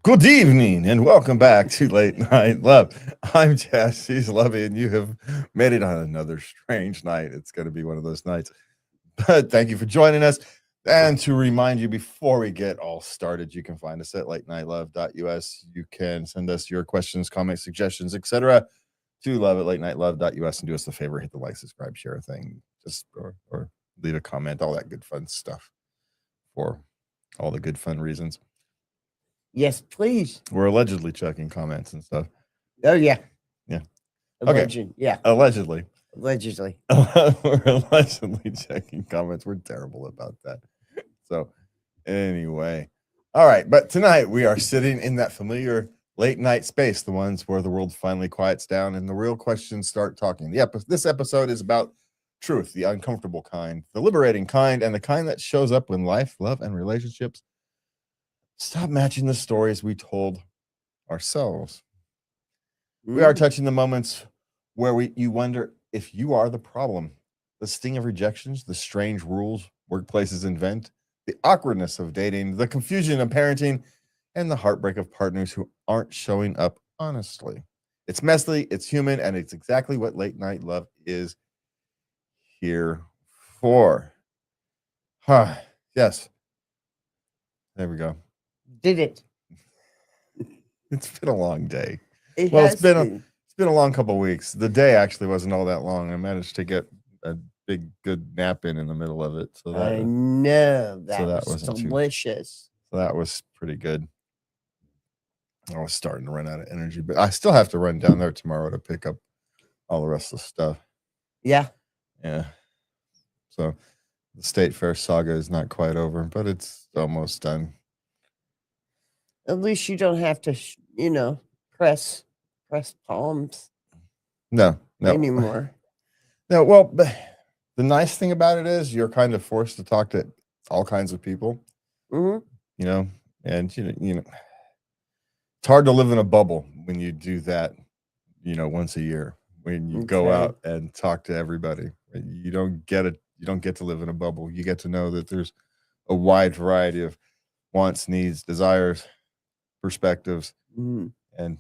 Good evening and welcome back to Late Night Love. I'm Jess, she's Lovey, and you have made it on another strange night. It's going to be one of those nights. But thank you for joining us. And to remind you, before we get all started, you can find us at latenightLove.us. You can send us your questions, comments, suggestions, etc. to love at latenightLove.us and do us the favor, hit the like, subscribe, share thing, or leave a comment, all that good fun stuff for all the good fun reasons. Yes, please. We're allegedly checking comments and stuff. Oh, yeah. Yeah. Alleged. Yeah. Allegedly. Allegedly. We're allegedly checking comments. We're terrible about that. So, anyway. All right. But tonight we are sitting in that familiar late night space, the ones where the world finally quiets down and the real questions start talking. This episode is about truth, the uncomfortable kind, the liberating kind, and the kind that shows up when life, love, and relationships stop matching the stories we told ourselves. We are touching the moments where you wonder if you are the problem. The sting of rejections, the strange rules workplaces invent, the awkwardness of dating, the confusion of parenting, and the heartbreak of partners who aren't showing up honestly. It's messy, it's human, and it's exactly what late night love is here for. Yes. There we go. Did it. It's been a long day. It's been a long couple of weeks. The day actually wasn't all that long. I managed to get a big good nap in the middle of it. So I know that was wasn't delicious. So that was pretty good. I was starting to run out of energy, but I still have to run down there tomorrow to pick up all the rest of the stuff. Yeah. Yeah. So the State Fair saga is not quite over, but it's almost done. At least you don't have to, press palms. No anymore. No, well, the nice thing about it is you're kind of forced to talk to all kinds of people. Mm-hmm. And it's hard to live in a bubble when you do that, once a year, when you go out and talk to everybody. You don't get to live in a bubble. You get to know that there's a wide variety of wants, needs, desires, perspectives. Mm-hmm. And,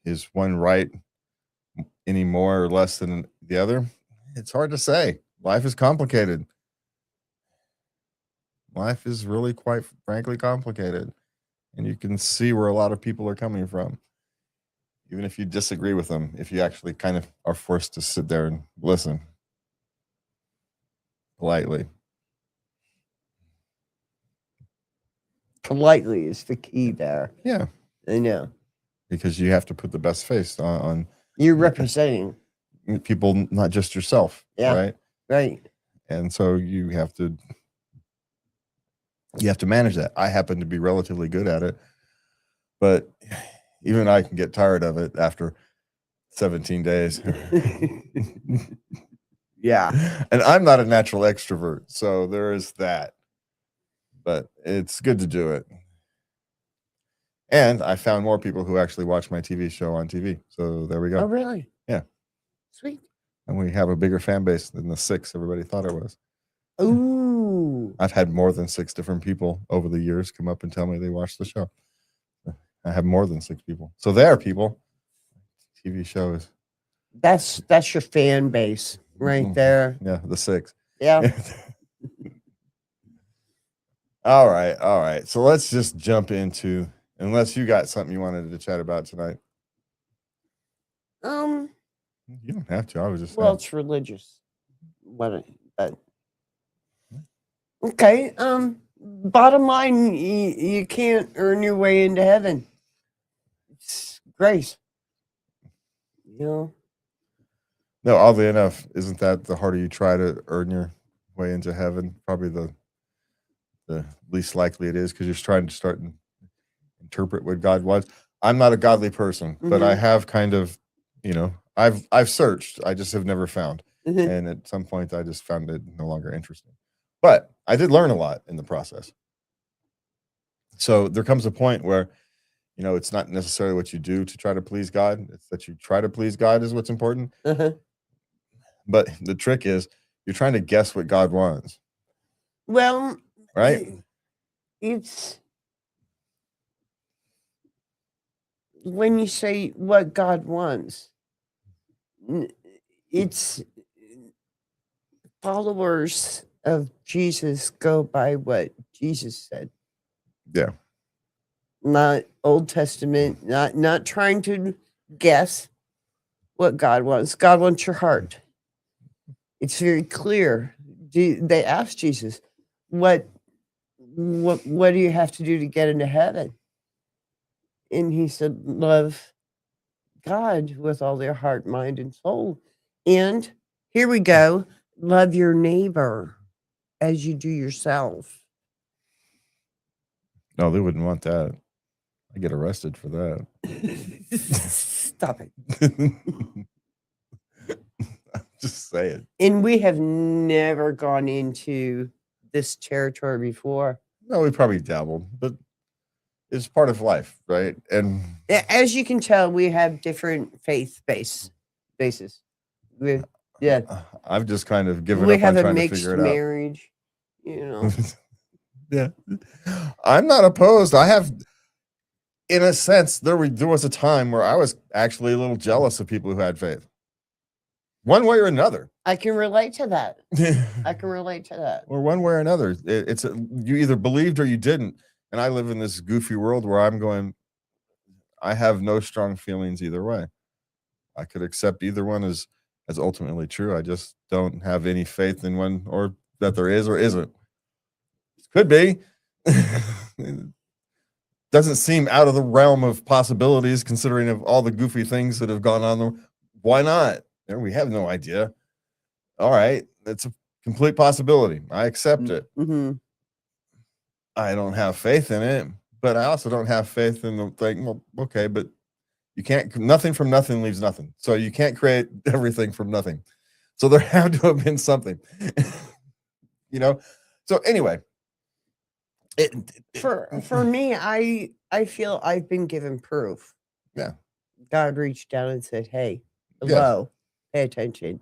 is one right any more or less than the other? It's hard to say. Life is complicated. Life is really quite frankly complicated. And you can see where a lot of people are coming from. Even if you disagree with them, if you actually kind of are forced to sit there and listen politely. Politely is the key there. Yeah. I know. Because you have to put the best face on you're representing people, not just yourself. Yeah. Right. And so you have to manage that. I happen to be relatively good at it, but even I can get tired of it after 17 days. Yeah. And I'm not a natural extrovert, so there is that. But it's good to do it. And I found more people who actually watch my TV show on TV. So there we go. Oh, really? Yeah. Sweet. And we have a bigger fan base than the 6 everybody thought it was. Ooh. I've had more than 6 different people over the years come up and tell me they watched the show. I have more than 6 people. So there, people. TV shows. That's your fan base right there. Yeah, the 6. Yeah. All right. So let's just jump into, unless you got something you wanted to chat about tonight. You don't have to. I was just saying. Well, it's religious. Okay. Bottom line, you can't earn your way into heaven. It's grace. No, oddly enough, isn't that the harder you try to earn your way into heaven, probably the least likely it is, because you're trying to start and interpret what God wants. I'm not a godly person, but I have kind of, I've searched. I just have never found. And at some point, I just found it no longer interesting. But I did learn a lot in the process. So there comes a point where, it's not necessarily what you do to try to please God. It's that you try to please God is what's important. But the trick is you're trying to guess what God wants. Well, right? It's when you say what God wants, it's followers of Jesus go by what Jesus said. Yeah. Not Old Testament, not trying to guess what God wants. God wants your heart. It's very clear. They asked Jesus, what do you have to do to get into heaven? And he said, love God with all their heart, mind, and soul. And here we go, love your neighbor as you do yourself. No, they wouldn't want that. I get arrested for that. Stop it. Just say it. And we have never gone into this territory before. No, we probably dabbled, but it's part of life, right? And As you can tell, we have different faith bases. Yeah, I've just kind of given we up have on a trying to mixed figure it out. marriage. You know, Yeah, I'm not opposed. I have, in a sense, there was a time where I was actually a little jealous of people who had faith, one way or another. I can relate to that. I can relate to that. Or one way or another. You either believed or you didn't. And I live in this goofy world where I'm going, I have no strong feelings either way. I could accept either one as ultimately true. I just don't have any faith in one, or that there is or isn't. Could be. Doesn't seem out of the realm of possibilities, considering of all the goofy things that have gone on there. Why not? We have no idea. All right, it's a complete possibility. I accept it. Mm-hmm. I don't have faith in it, but I also don't have faith in the thing. Well, okay, but you can't. Nothing from nothing leaves nothing. So you can't create everything from nothing. So there had to have been something. So anyway, for me, I feel I've been given proof. Yeah. God reached down and said, "Hey, hello, pay attention."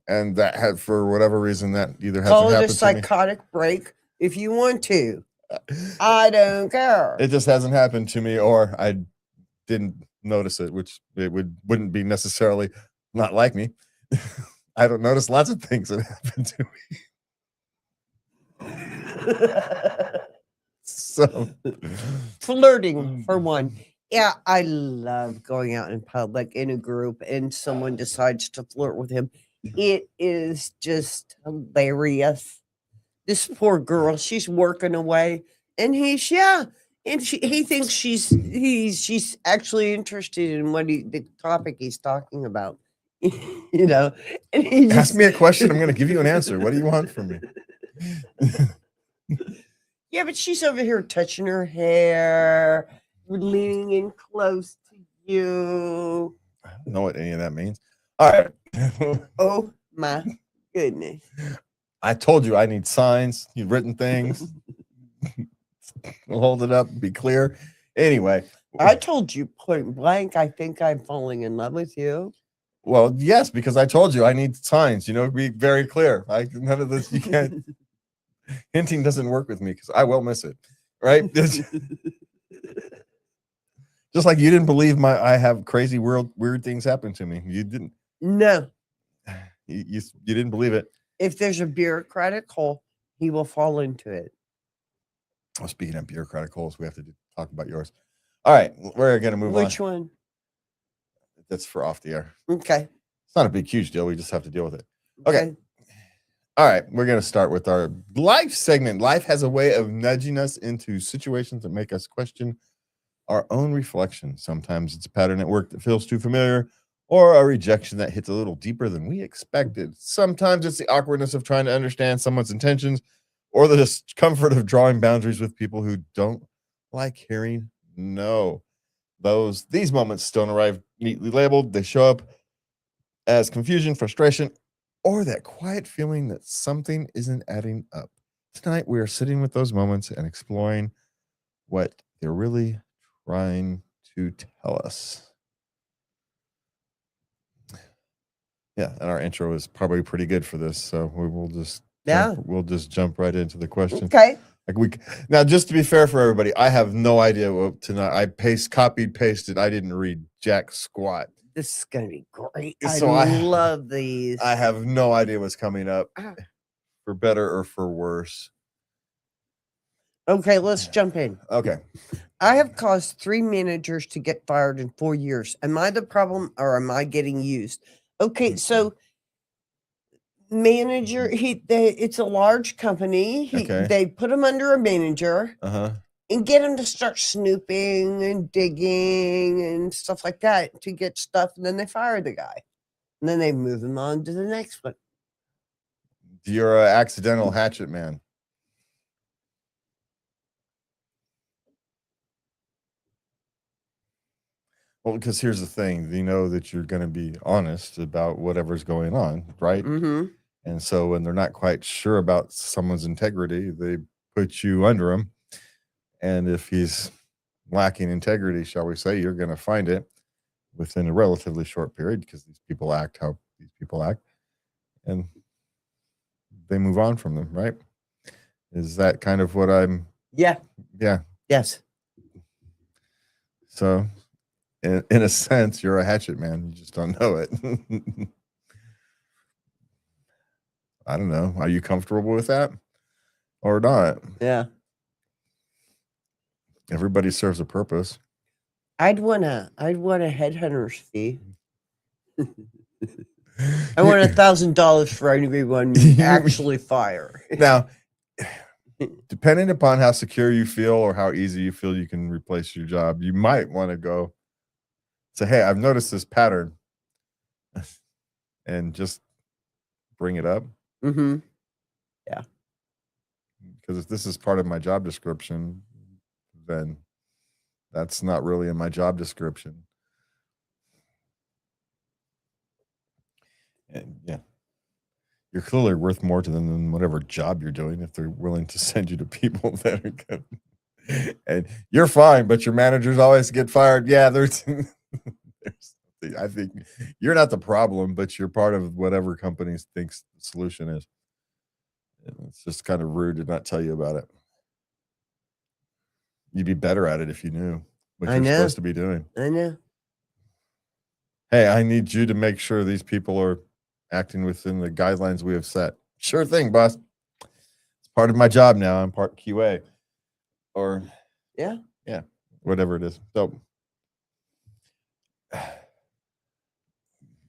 And that had, for whatever reason, that either hasn't Call it a happened to me. psychotic break if you want to. I don't care. It just hasn't happened to me, or I didn't notice it, which it wouldn't be necessarily not like me. I don't notice lots of things that happen to me. So flirting for one. Yeah, I love going out in public in a group and someone decides to flirt with him. It is just hilarious. This poor girl, she's working away, and he thinks she's actually interested in the topic he's talking about. And he just, ask me a question, I'm going to give you an answer. What do you want from me? Yeah, but she's over here touching her hair, leaning in close to you. I don't know what any of that means. All right. Oh my goodness. I told you I need signs, written things. We'll hold it up, be clear. Anyway. I told you point blank, I think I'm falling in love with you. Well, yes, because I told you I need signs, be very clear. None of this, you can't. Hinting doesn't work with me because I will miss it, right? Just like you didn't believe I have crazy weird things happen to me. You didn't. No. You didn't believe it. If there's a bureaucratic hole, he will fall into it. Well, speaking of bureaucratic holes, we have to talk about yours. All right, we're going to move on. Which one? That's for off the air. Okay. It's not a big, huge deal. We just have to deal with it. Okay. All right, we're going to start with our life segment. Life has a way of nudging us into situations that make us question our own reflection. Sometimes it's a pattern at work that feels too familiar, or a rejection that hits a little deeper than we expected. Sometimes it's the awkwardness of trying to understand someone's intentions, or the discomfort of drawing boundaries with people who don't like hearing no. These moments don't arrive neatly labeled. They show up as confusion, frustration, or that quiet feeling that something isn't adding up. Tonight, we are sitting with those moments and exploring what they're really trying to tell us. Yeah, and our intro is probably pretty good for this, so we will just we'll just jump right into the question. Okay. Like now, just to be fair for everybody, I have no idea what tonight. I copied, pasted. I didn't read jack squat. This is gonna be great. So I love these. I have no idea what's coming up, Ah. for better or for worse. Okay, let's jump in. Okay. I have caused 3 managers to get fired in 4 years. Am I the problem or am I getting used? Okay, so manager, it's a large company. Okay. They put him under a manager Uh-huh. and get him to start snooping and digging and stuff like that to get stuff, and then they fire the guy. And then they move him on to the next one. You're an accidental hatchet man. Well, because here's the thing, you know that you're going to be honest about whatever's going on, right? Mm-hmm. And so when they're not quite sure about someone's integrity, they put you under him. And if he's lacking integrity, shall we say, you're going to find it within a relatively short period, because these people act how these people act, and they move on from them, right? Is that kind of what I'm? Yeah. Yeah. Yes. So in a sense, you're a hatchet man. You just don't know it. I don't know. Are you comfortable with that or not? Yeah. Everybody serves a purpose. I'd want a headhunter's fee. I want $1,000 for everyone you actually fire. Now, depending upon how secure you feel or how easy you feel you can replace your job, you might want to go say, hey, I've noticed this pattern, and just bring it up. Mm-hmm. Yeah. Because if this is part of my job description, then that's not really in my job description. And yeah, you're clearly worth more to them than whatever job you're doing if they're willing to send you to people that are good. And you're fine, but your managers always get fired. Yeah, I think you're not the problem, but you're part of whatever company thinks the solution is. And it's just kind of rude to not tell you about it. You'd be better at it if you knew what you're supposed to be doing. I know. Hey, I need you to make sure these people are acting within the guidelines we have set. Sure thing, boss. It's part of my job now. I'm part QA. Or yeah, whatever it is. So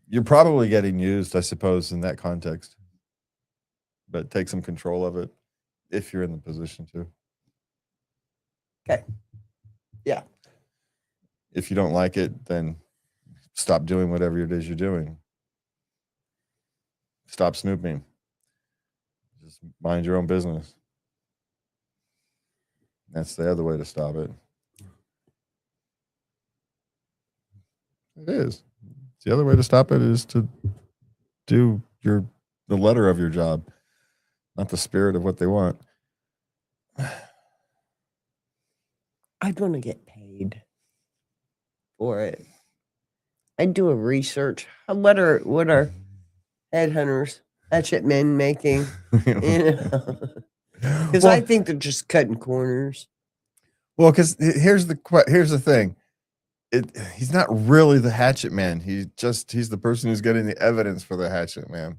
you're probably getting used, I suppose, in that context. But take some control of it if you're in the position to. Okay. Yeah. If you don't like it, then stop doing whatever it is you're doing. Stop snooping. Just mind your own business. That's the other way to stop it. It is. The other way to stop it is to do the letter of your job, not the spirit of what they want. I'd want to get paid for it. I'd do a research. What are headhunters, hatchet men making? Because I think they're just cutting corners. Well, because here's the thing. He's not really the hatchet man. He's the person who's getting the evidence for the hatchet man.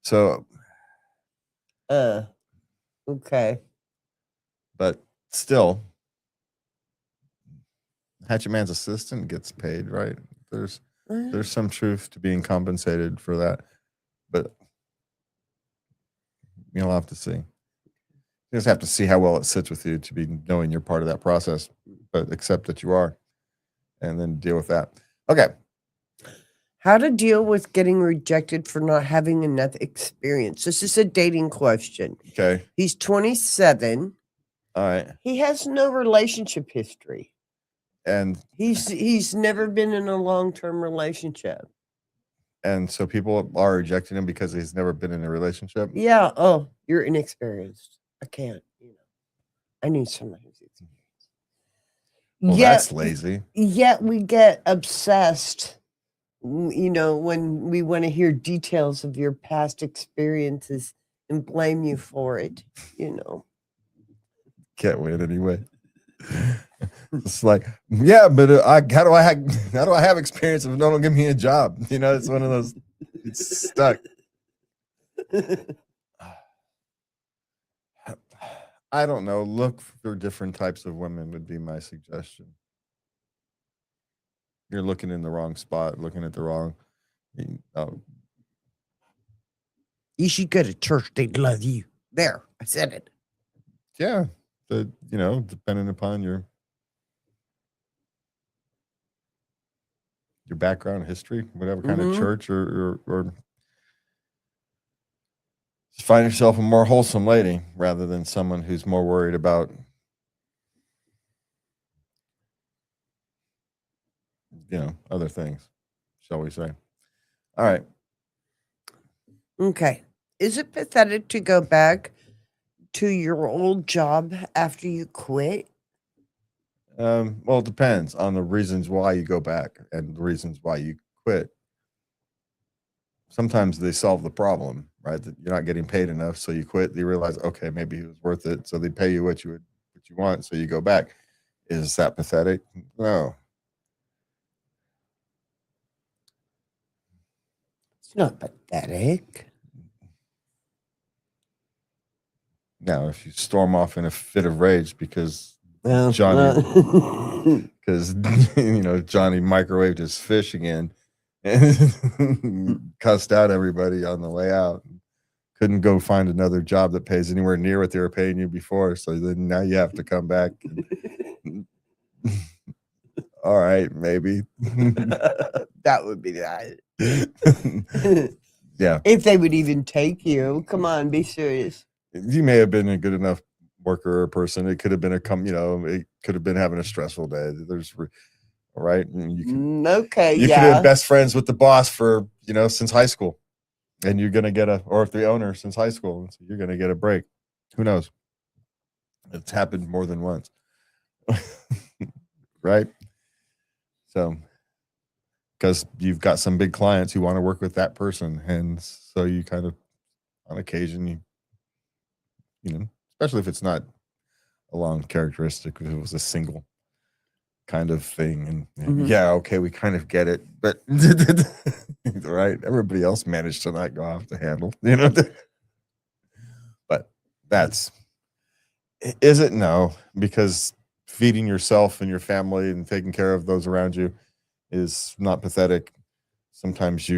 So, okay. But still, hatchet man's assistant gets paid, right? There's some truth to being compensated for that, but you'll have to see. You just have to see how well it sits with you to be knowing you're part of that process, but accept that you are, and then deal with that. Okay. How to deal with getting rejected for not having enough experience. This is a dating question. Okay. He's 27. All right. He has no relationship history. And he's never been in a long-term relationship. And so people are rejecting him because he's never been in a relationship? Yeah. Oh, you're inexperienced. I can't, I need somebody who's experienced. Well, that's lazy. Yet we get obsessed, when we want to hear details of your past experiences and blame you for it, Can't win anyway. It's like, yeah, but how do I have experience if no one give me a job? You know, it's one of those. It's stuck. I don't know. Look for different types of women would be my suggestion. You're looking in the wrong spot, looking at the wrong. Oh, You should go to church. They'd love you. There, I said it. yeah, depending upon your background, history, whatever kind of church, or just find yourself a more wholesome lady rather than someone who's more worried about, other things, shall we say. All right. Okay. Is it pathetic to go back to your old job after you quit? Well, it depends on the reasons why you go back and the reasons why you quit. Sometimes they solve the problem, right? That you're not getting paid enough, so you quit. You realize, okay, maybe it was worth it, so they pay you what you want, so you go back. Is that pathetic? No. It's not pathetic. Now, if you storm off in a fit of rage because Well, Johnny microwaved his fish again and cussed out everybody on the way out, couldn't go find another job that pays anywhere near what they were paying you before, so then now you have to come back all right, maybe. that would be that. Yeah. If they would even take you. Come on, be serious. You may have been a good enough worker or person. It could have been it could have been having a stressful day. All right. You could have been best friends with the boss for, since high school. And you're going to get or if the owner since high school, so you're going to get a break. Who knows? It's happened more than once. Right. So, because you've got some big clients who want to work with that person. And so you kind of, on occasion, especially if it's not a long characteristic, if it was a single kind of thing. And yeah, okay, we kind of get it. But, right, everybody else managed to not go off the handle, But is it? No, because feeding yourself and your family and taking care of those around you is not pathetic. Sometimes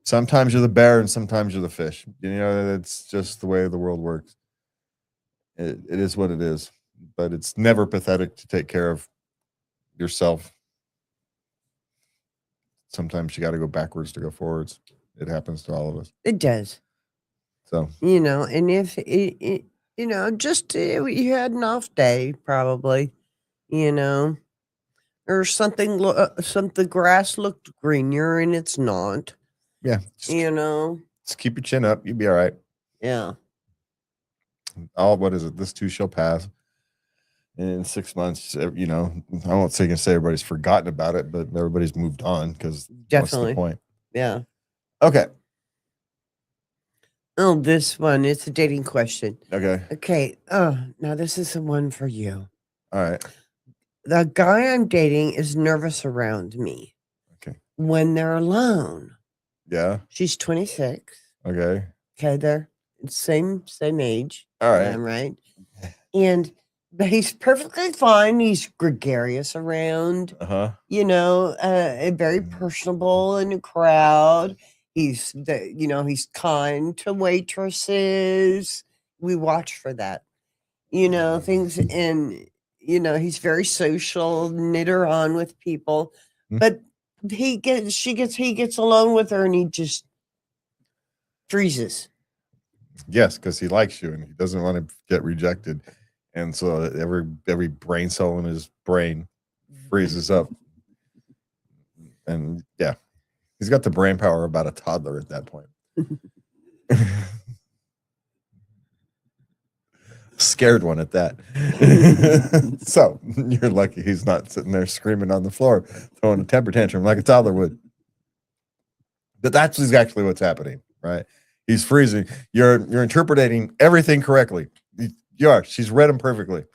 sometimes you're the bear and sometimes you're the fish. It's just the way the world works. It is what it is, but it's never pathetic to take care of yourself. Sometimes you got to go backwards to go forwards. It happens to all of us. It does. So, and if just you had an off day, probably, or something, the grass looked greener and it's not. Yeah. Just keep your chin up. You'll be all right. Yeah. What is it? This too shall pass. In 6 months, I won't say everybody's forgotten about it, but everybody's moved on because what's the point? Yeah. Okay. Oh, this one. It's a dating question. Okay. Oh, now this is the one for you. All right. The guy I'm dating is nervous around me. Okay. When they're alone. Yeah. She's 26. Okay. Okay, they're same age. All right. Right. But he's perfectly fine. He's gregarious around. Very personable in a crowd. He's he's kind to waitresses. We watch for that. Things, and he's very social, knitter on with people. But he gets alone with her and he just freezes. Yes, because he likes you and he doesn't want to get rejected. And so every brain cell in his brain freezes up. And yeah, he's got the brain power about a toddler at that point. Scared one at that. So you're lucky he's not sitting there screaming on the floor, throwing a temper tantrum like a toddler would. But that's exactly what's happening, right? He's freezing. You're interpreting everything correctly. You are. She's read him perfectly.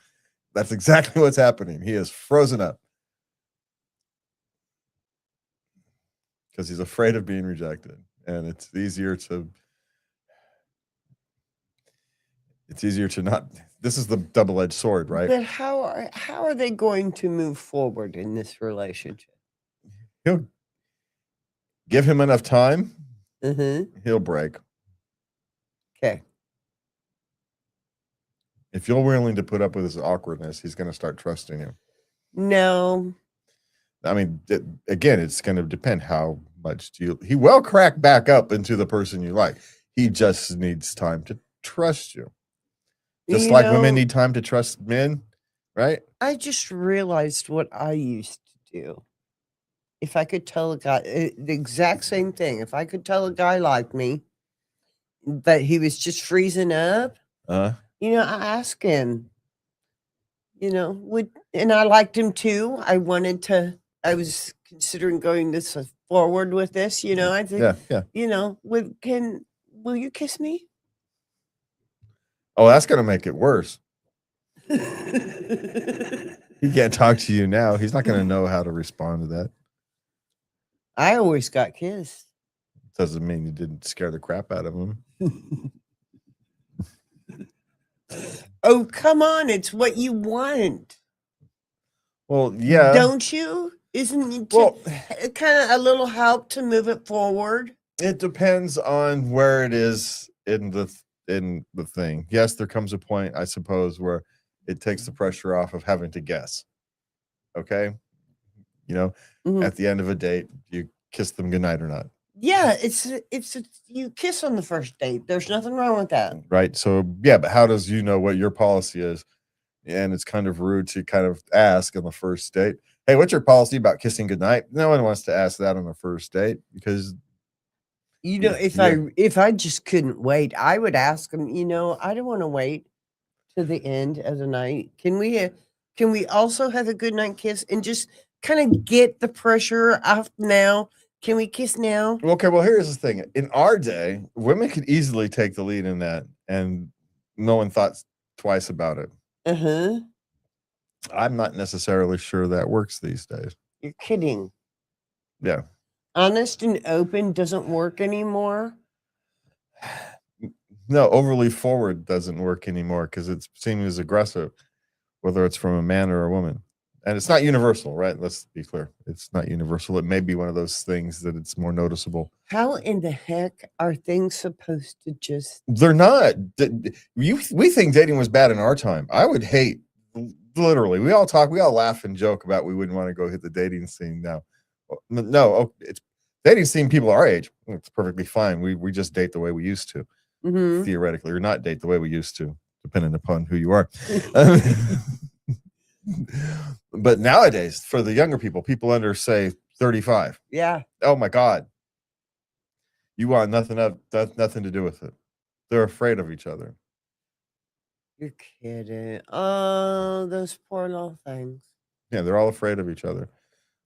That's exactly what's happening. He is frozen up because he's afraid of being rejected, and it's easier to not. This is the double-edged sword, right? But how are they going to move forward in this relationship? He'll give him enough time. Mm-hmm. He'll break. Okay. If you're willing to put up with his awkwardness, he's going to start trusting you. No. I mean, again, it's going to depend how much do you. He will crack back up into the person you like. He just needs time to trust you. Just You like know, women need time to trust men, right? I just realized what I used to do. If I could tell a guy the exact same thing, if I could tell a guy like me that he was just freezing up, Uh, I asked him, and I liked him too. I was considering going this forward with this, I think, yeah. will you kiss me? Oh, that's going to make it worse. He can't talk to you now. He's not going to know how to respond to that. I always got kissed. Doesn't mean you didn't scare the crap out of him. Oh, come on. It's what you want. Well, yeah. Don't you? Isn't it kind of a little help to move it forward? It depends on where it is in the thing. Yes, there comes a point, I suppose, where it takes the pressure off of having to guess. Okay? At the end of a date, you kiss them goodnight or not. Yeah, it's you kiss on the first date. There's nothing wrong with that. Right? So, yeah, but how does you know what your policy is? And it's kind of rude to kind of ask on the first date, hey, what's your policy about kissing goodnight? No one wants to ask that on the first date because if I just couldn't wait, I would ask him, I don't want to wait to the end of the night. Can we also have a good night kiss and just kind of get the pressure off now? Can we kiss now? Okay, well, here's the thing. In our day, women could easily take the lead in that, and no one thought twice about it. Uh-huh. I'm not necessarily sure that works these days. You're kidding. Yeah. Honest and open doesn't work anymore. No, overly forward doesn't work anymore because it's seen as aggressive, whether it's from a man or a woman. And it's not universal, right? Let's be clear. It's not universal. It may be one of those things that it's more noticeable. How in the heck are things supposed to just... They're not. We think dating was bad in our time. I would hate, literally. We all laugh and joke about we wouldn't want to go hit the dating scene now. No, it's dating scene people our age. It's perfectly fine. We just date the way we used to, theoretically, or not date the way we used to, depending upon who you are. But nowadays, for the younger people under say 35, oh my God, you want nothing to do with it. They're afraid of each other. You're kidding. Oh, those poor little things. Yeah, they're all afraid of each other.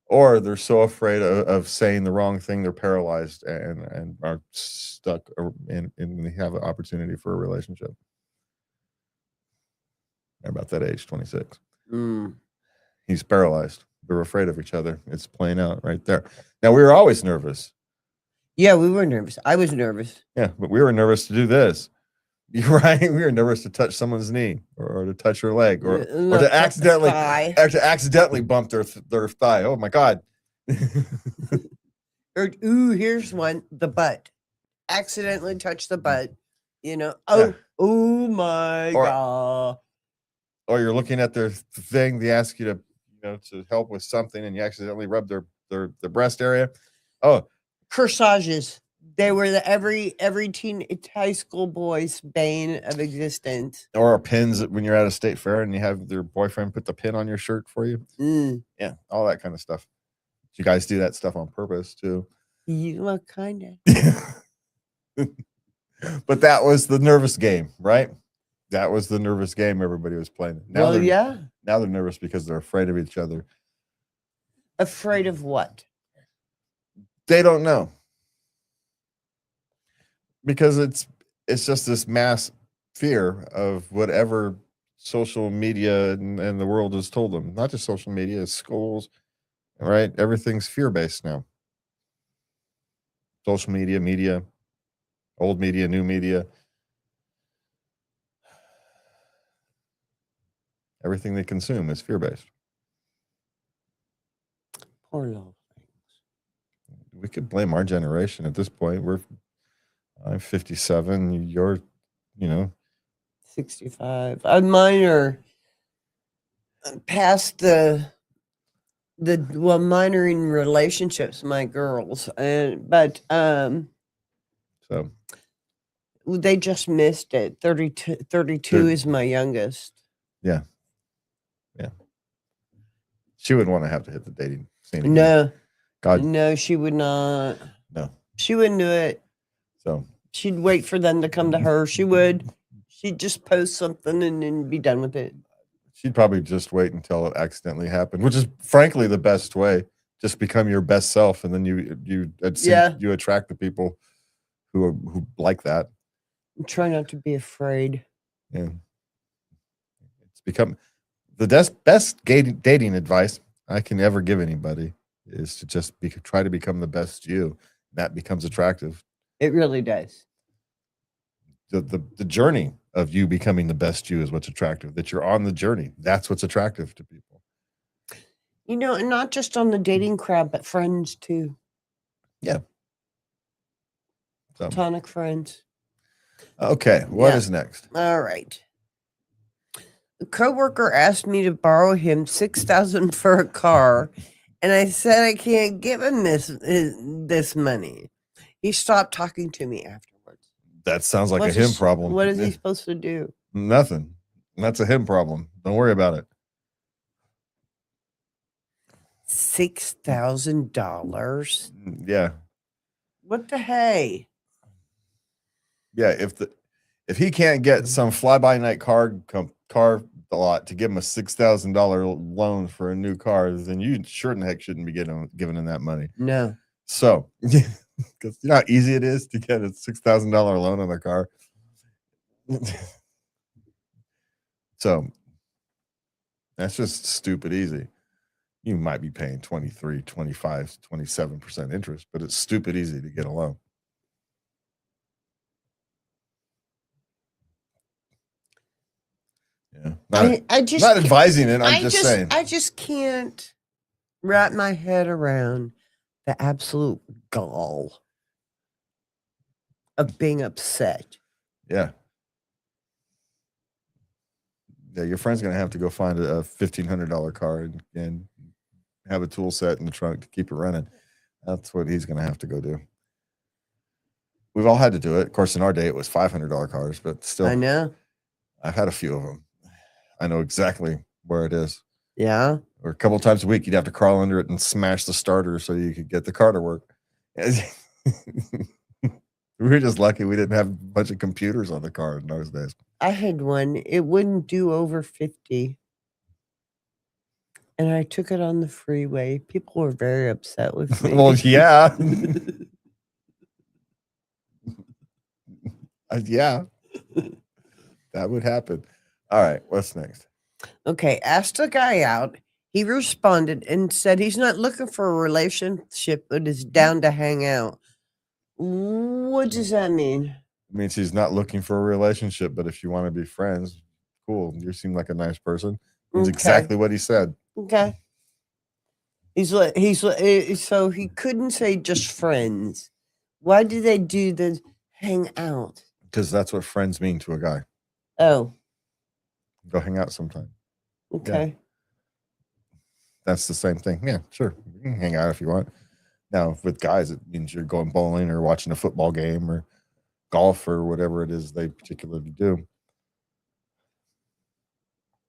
Or they're so afraid of saying the wrong thing, they're paralyzed and are stuck and they have an opportunity for a relationship. They're about that age, 26. He's paralyzed. They're afraid of each other. It's playing out right there. Now, we were always nervous. Yeah, we were nervous. I was nervous. Yeah, but we were nervous to do this. You're right. We were nervous to touch someone's knee or to touch her leg or to accidentally bump their thigh. Oh my God. Here's one. The butt. Accidentally touch the butt. Oh my God. Or you're looking at their thing. They ask you to help with something and you accidentally rub their breast area. Oh, corsages. They were every teen high school boy's bane of existence. Or pins when you're at a state fair and you have your boyfriend put the pin on your shirt for you. Yeah, all that kind of stuff. You guys do that stuff on purpose too. You look kind of. But that was the nervous game, right? That was the nervous game everybody was playing. Now Now they're nervous because they're afraid of each other. Afraid of what? They don't know. Because it's just this mass fear of whatever social media and the world has told them. Not just social media, it's schools, right? Everything's fear-based now. Social media, old media, new media. Everything they consume is fear-based. Poor little things. We could blame our generation at this point. I'm 57. You're, 65. Mine are past mine are in relationships, my girls, but so they just missed it. 32 is my youngest. Yeah. She wouldn't want to have to hit the dating scene again. No, God, no, she would not. no. She wouldn't do it. So She'd wait for them to come to her. She'd just post something and then be done with it. she'd probably just wait until it accidentally happened, which is frankly the best way. Just become your best self, and then you attract the people who like that. Try not to be afraid. Yeah, it's become the best dating advice I can ever give anybody is to just try to become the best you. That becomes attractive. It really does. The journey of you becoming the best you is what's attractive. That you're on the journey. That's what's attractive to people. And not just on the dating crowd, but friends too. Yeah. So, Platonic friends. okay, what is next? All right. A coworker asked me to borrow him $6,000 for a car, and I said I can't give him this money. He stopped talking to me afterwards. That sounds like a him problem. What is he supposed to do? Nothing. That's a him problem. Don't worry about it. $6,000. Yeah. What the hey? Yeah. If he can't get some fly by night car lot to give him a $6,000 loan for a new car, then you sure in the heck shouldn't be giving him that money. No. So, because you know how easy it is to get a $6,000 loan on a car. So that's just stupid easy. You might be paying 23, 25, 27% interest, but it's stupid easy to get a loan. Yeah. Not advising it. I'm just saying. I just can't wrap my head around the absolute gall of being upset. Yeah. Yeah, your friend's going to have to go find a $1,500 car and have a tool set in the trunk to keep it running. That's what he's going to have to go do. We've all had to do it. Of course, in our day, it was $500 cars, but still. I know. I've had a few of them. I know exactly where it is. Yeah. Or a couple of times a week, you'd have to crawl under it and smash the starter so you could get the car to work. We were just lucky we didn't have a bunch of computers on the car in those days. I had one. It wouldn't do over 50. And I took it on the freeway. People were very upset with me. Well, yeah. Yeah. That would happen. All right. What's next? Okay. Asked a guy out. He responded and said he's not looking for a relationship, but is down to hang out. What does that mean? It means he's not looking for a relationship, but if you want to be friends, cool. You seem like a nice person. That's exactly what he said. Okay. So he couldn't say just friends. Why do they do the hang out? Because that's what friends mean to a guy. Oh. Go hang out sometime. Okay. Yeah. That's the same thing. Yeah, sure. You can hang out if you want. Now, with guys, it means you're going bowling or watching a football game or golf or whatever it is they particularly do.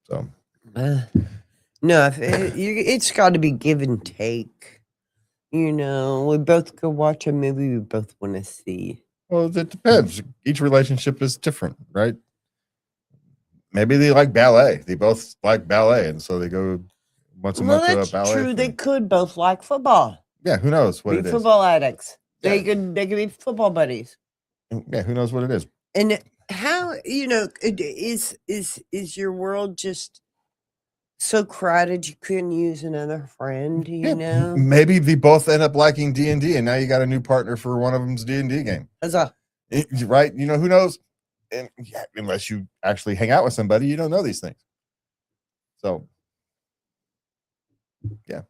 So, no, it's got to be give and take. We both go watch a movie we both want to see. Well, it depends. Each relationship is different, right? Maybe they like ballet. They both like ballet, and so they go once a month to a ballet. That's true. thing. They could both like football. Yeah, who knows what it is? Football addicts. Yeah. They could be football buddies. Yeah, who knows what it is? And how is your world just so crowded you couldn't use another friend? Yeah, maybe they both end up liking D&D, and now you got a new partner for one of them's D&D game. Huzzah. Right? Who knows? And unless you actually hang out with somebody, you don't know these things. So, yeah.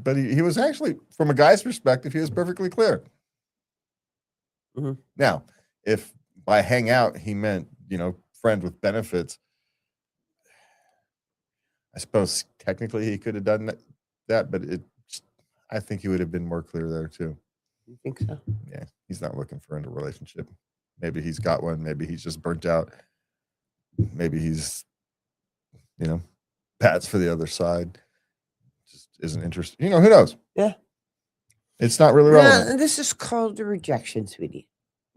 But he was actually, from a guy's perspective, he was perfectly clear. Mhm. Now, if by hang out he meant, friend with benefits, I suppose technically he could have done that, but I think he would have been more clear there too. You think so? Yeah, he's not looking for a relationship. Maybe he's got one. Maybe he's just burnt out. Maybe he's, bats for the other side. Just isn't interested. Who knows? Yeah. It's not really relevant. No, this is called a rejection, sweetie.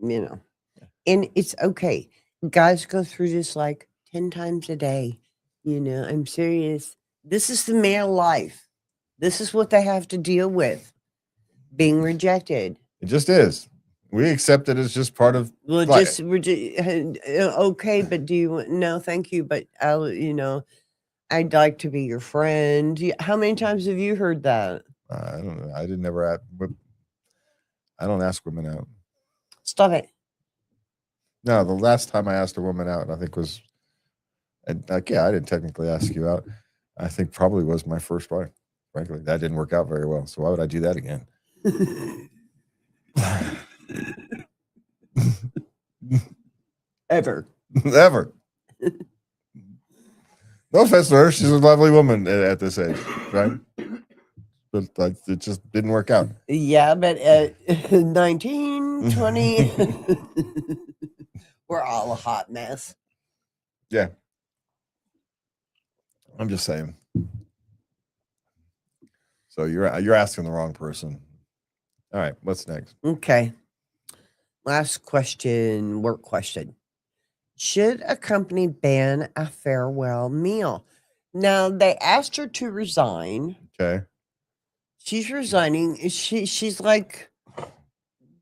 And it's okay. Guys go through this like 10 times a day. I'm serious. This is the male life. This is what they have to deal with. Being rejected. It just is. We accept it as just part of Well, life. Okay, but do you no, thank you, but I'd like to be your friend. How many times have you heard that? I don't know. I don't ask women out. Stop it. No, the last time I asked a woman out, I think was, I didn't technically ask you out. I think probably was my first wife. Frankly, that didn't work out very well. So why would I do that again? Ever. No offense to her, she's a lovely woman at this age, right? But it just didn't work out. Yeah, but at 19, 20, we're all a hot mess. Yeah. I'm just saying. So you're asking the wrong person. All right, what's next? Okay. Last question, work question. Should a company ban a farewell meal? Now, they asked her to resign. Okay. She's resigning. She's like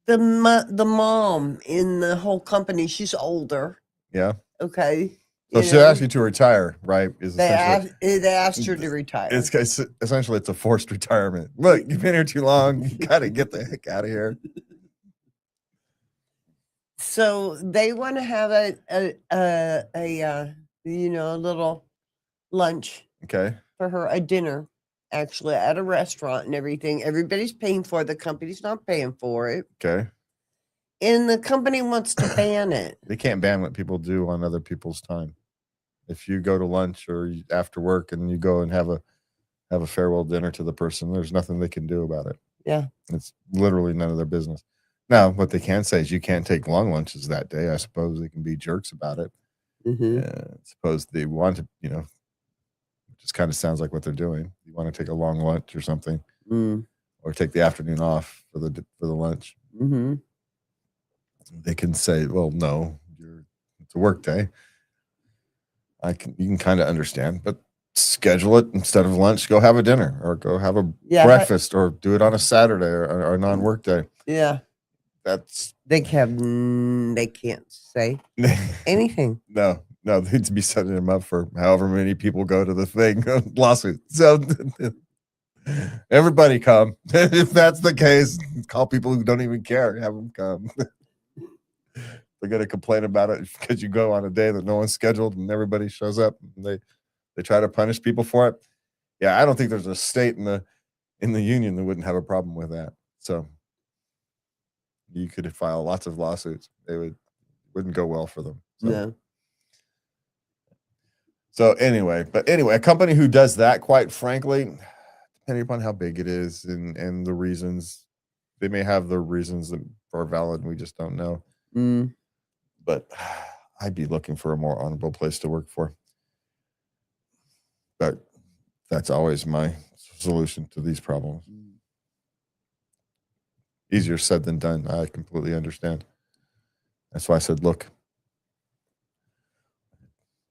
the mom in the whole company. She's older. Yeah. Okay. So she asked you to retire, right? They asked her to retire. It's essentially it's a forced retirement. Look, you've been here too long. You gotta get the heck out of here. So they want to have a little lunch. Okay. For her, a dinner, actually at a restaurant and everything. Everybody's paying for it. The company's not paying for it. Okay. And the company wants to ban it. They can't ban what people do on other people's time. If you go to lunch or after work and you go and have a farewell dinner to the person, there's nothing they can do about it. Yeah. It's literally none of their business. Now, what they can say is you can't take long lunches that day. I suppose they can be jerks about it. I suppose they want to, it just kind of sounds like what they're doing. You want to take a long lunch or something, or take the afternoon off for the lunch. Mm-hmm. They can say, well, no, it's a work day. You can kind of understand, but schedule it instead of lunch. Go have a dinner or go have a breakfast or do it on a Saturday or a non-work day. Yeah, they can't say anything. No, they'd be setting them up for however many people go to the thing lawsuit. So everybody come. If that's the case, call people who don't even care. Have them come. They're going to complain about it because you go on a day that no one's scheduled and everybody shows up. And they try to punish people for it. Yeah, I don't think there's a state in the union that wouldn't have a problem with that. So you could file lots of lawsuits. Wouldn't go well for them. So. No. So anyway, a company who does that, quite frankly, depending upon how big it is and the reasons, they may have the reasons that are valid and we just don't know. But I'd be looking for a more honorable place to work for. But that's always my solution to these problems. Easier said than done. I completely understand. That's why I said, look.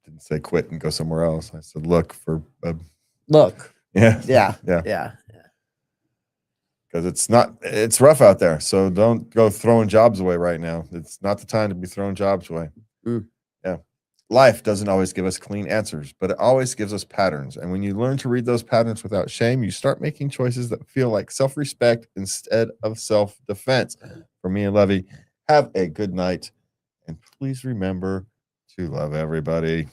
Didn't say quit and go somewhere else. I said, look for look. Yeah. Yeah. Yeah. Yeah. because it's rough out there. So don't go throwing jobs away right now. It's not the time to be throwing jobs away. Mm. Yeah. Life doesn't always give us clean answers, but it always gives us patterns. And when you learn to read those patterns without shame, you start making choices that feel like self-respect instead of self-defense. For me and Levy, have a good night. And please remember to love everybody.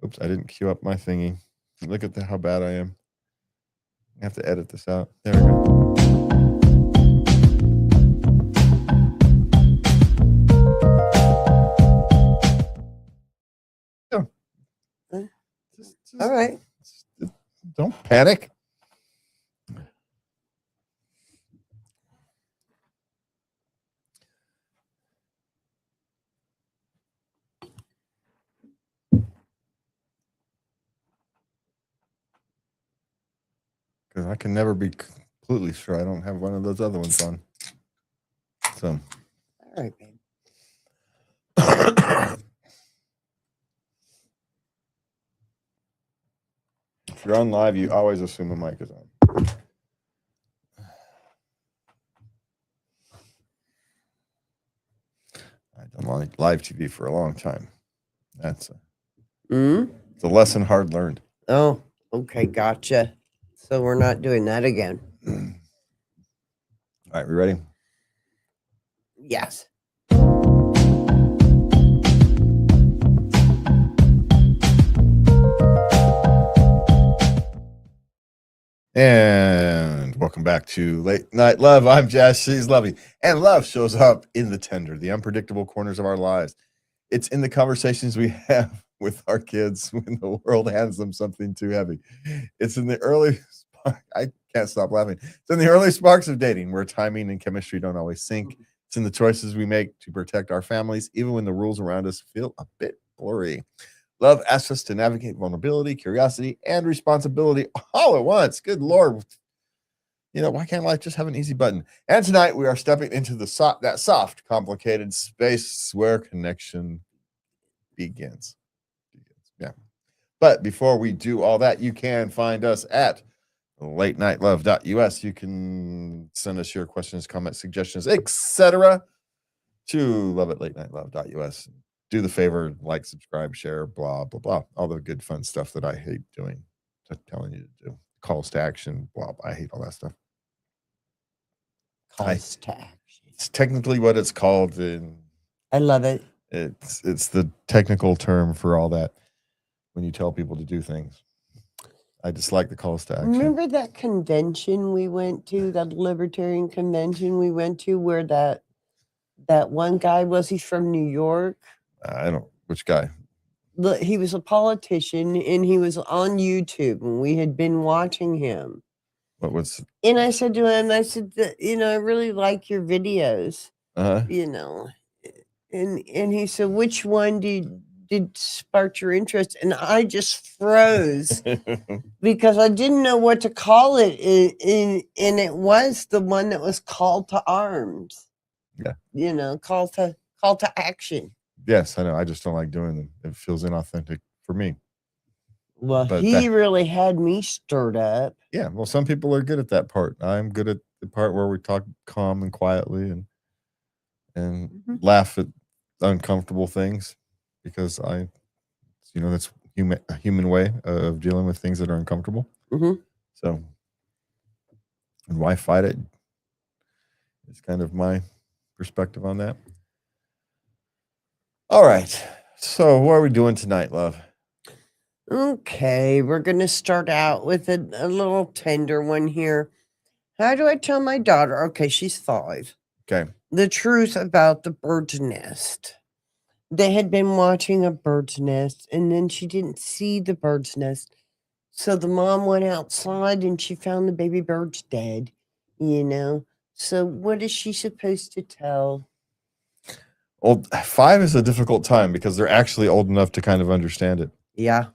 Oops, I didn't queue up my thingy. Look at how bad I am. I have to edit this out. There we go. All right. Don't panic. Because I can never be completely sure I don't have one of those other ones on. So. All right, babe. If you're on live, you always assume the mic is on. I've done live TV for a long time. It's a lesson hard learned. Oh, okay, gotcha. So we're not doing that again. All right, we ready? Yes. And welcome back to Late Night Love. I'm Jazz. She's Lovey. And love shows up in the tender, the unpredictable corners of our lives. It's in the conversations we have with our kids when the world hands them something too heavy. It's in the early I can't stop laughing. It's in the early sparks of dating where timing and chemistry don't always sync. It's in the choices we make to protect our families, even when the rules around us feel a bit blurry. Love asks us to navigate vulnerability, curiosity, and responsibility all at once. Good Lord. Why can't life just have an easy button? And tonight we are stepping into that soft, complicated space where connection begins. Yeah. But before we do all that, you can find us at latenightLove.us. You can send us your questions, comments, suggestions, etc. to love@latenightLove.us. Do the favor, like, subscribe, share, blah, blah, blah. All the good, fun stuff that I hate doing, telling you to do. Calls to action, blah, blah. I hate all that stuff. Calls to action. It's technically what it's called. I love it. It's the technical term for all that when you tell people to do things. I dislike the calls to action. Remember that convention we went to, that libertarian convention we went to, where that one guy was? He's from New York. I don't. Which guy? He was a politician, and he was on YouTube, and we had been watching him. What was? And I said to him, I really like your videos. And he said, which one did spark your interest? And I just froze because I didn't know what to call it. And it was the one that was call to arms. Yeah. Call to action. Yes, I know. I just don't like doing them. It feels inauthentic for me. Well, but he really had me stirred up. Yeah. Well, some people are good at that part. I'm good at the part where we talk calm and quietly and laugh at uncomfortable things because that's a human way of dealing with things that are uncomfortable. So, and why fight it? It's kind of my perspective on that. All right. So what are we doing tonight, love? Okay, we're going to start out with a little tender one here. How do I tell my daughter? Okay, she's 5. Okay. The truth about the bird's nest. They had been watching a bird's nest, and then she didn't see the bird's nest. So the mom went outside, and she found the baby bird's dead, So what is she supposed to tell? Well, 5 is a difficult time because they're actually old enough to kind of understand it. Yeah.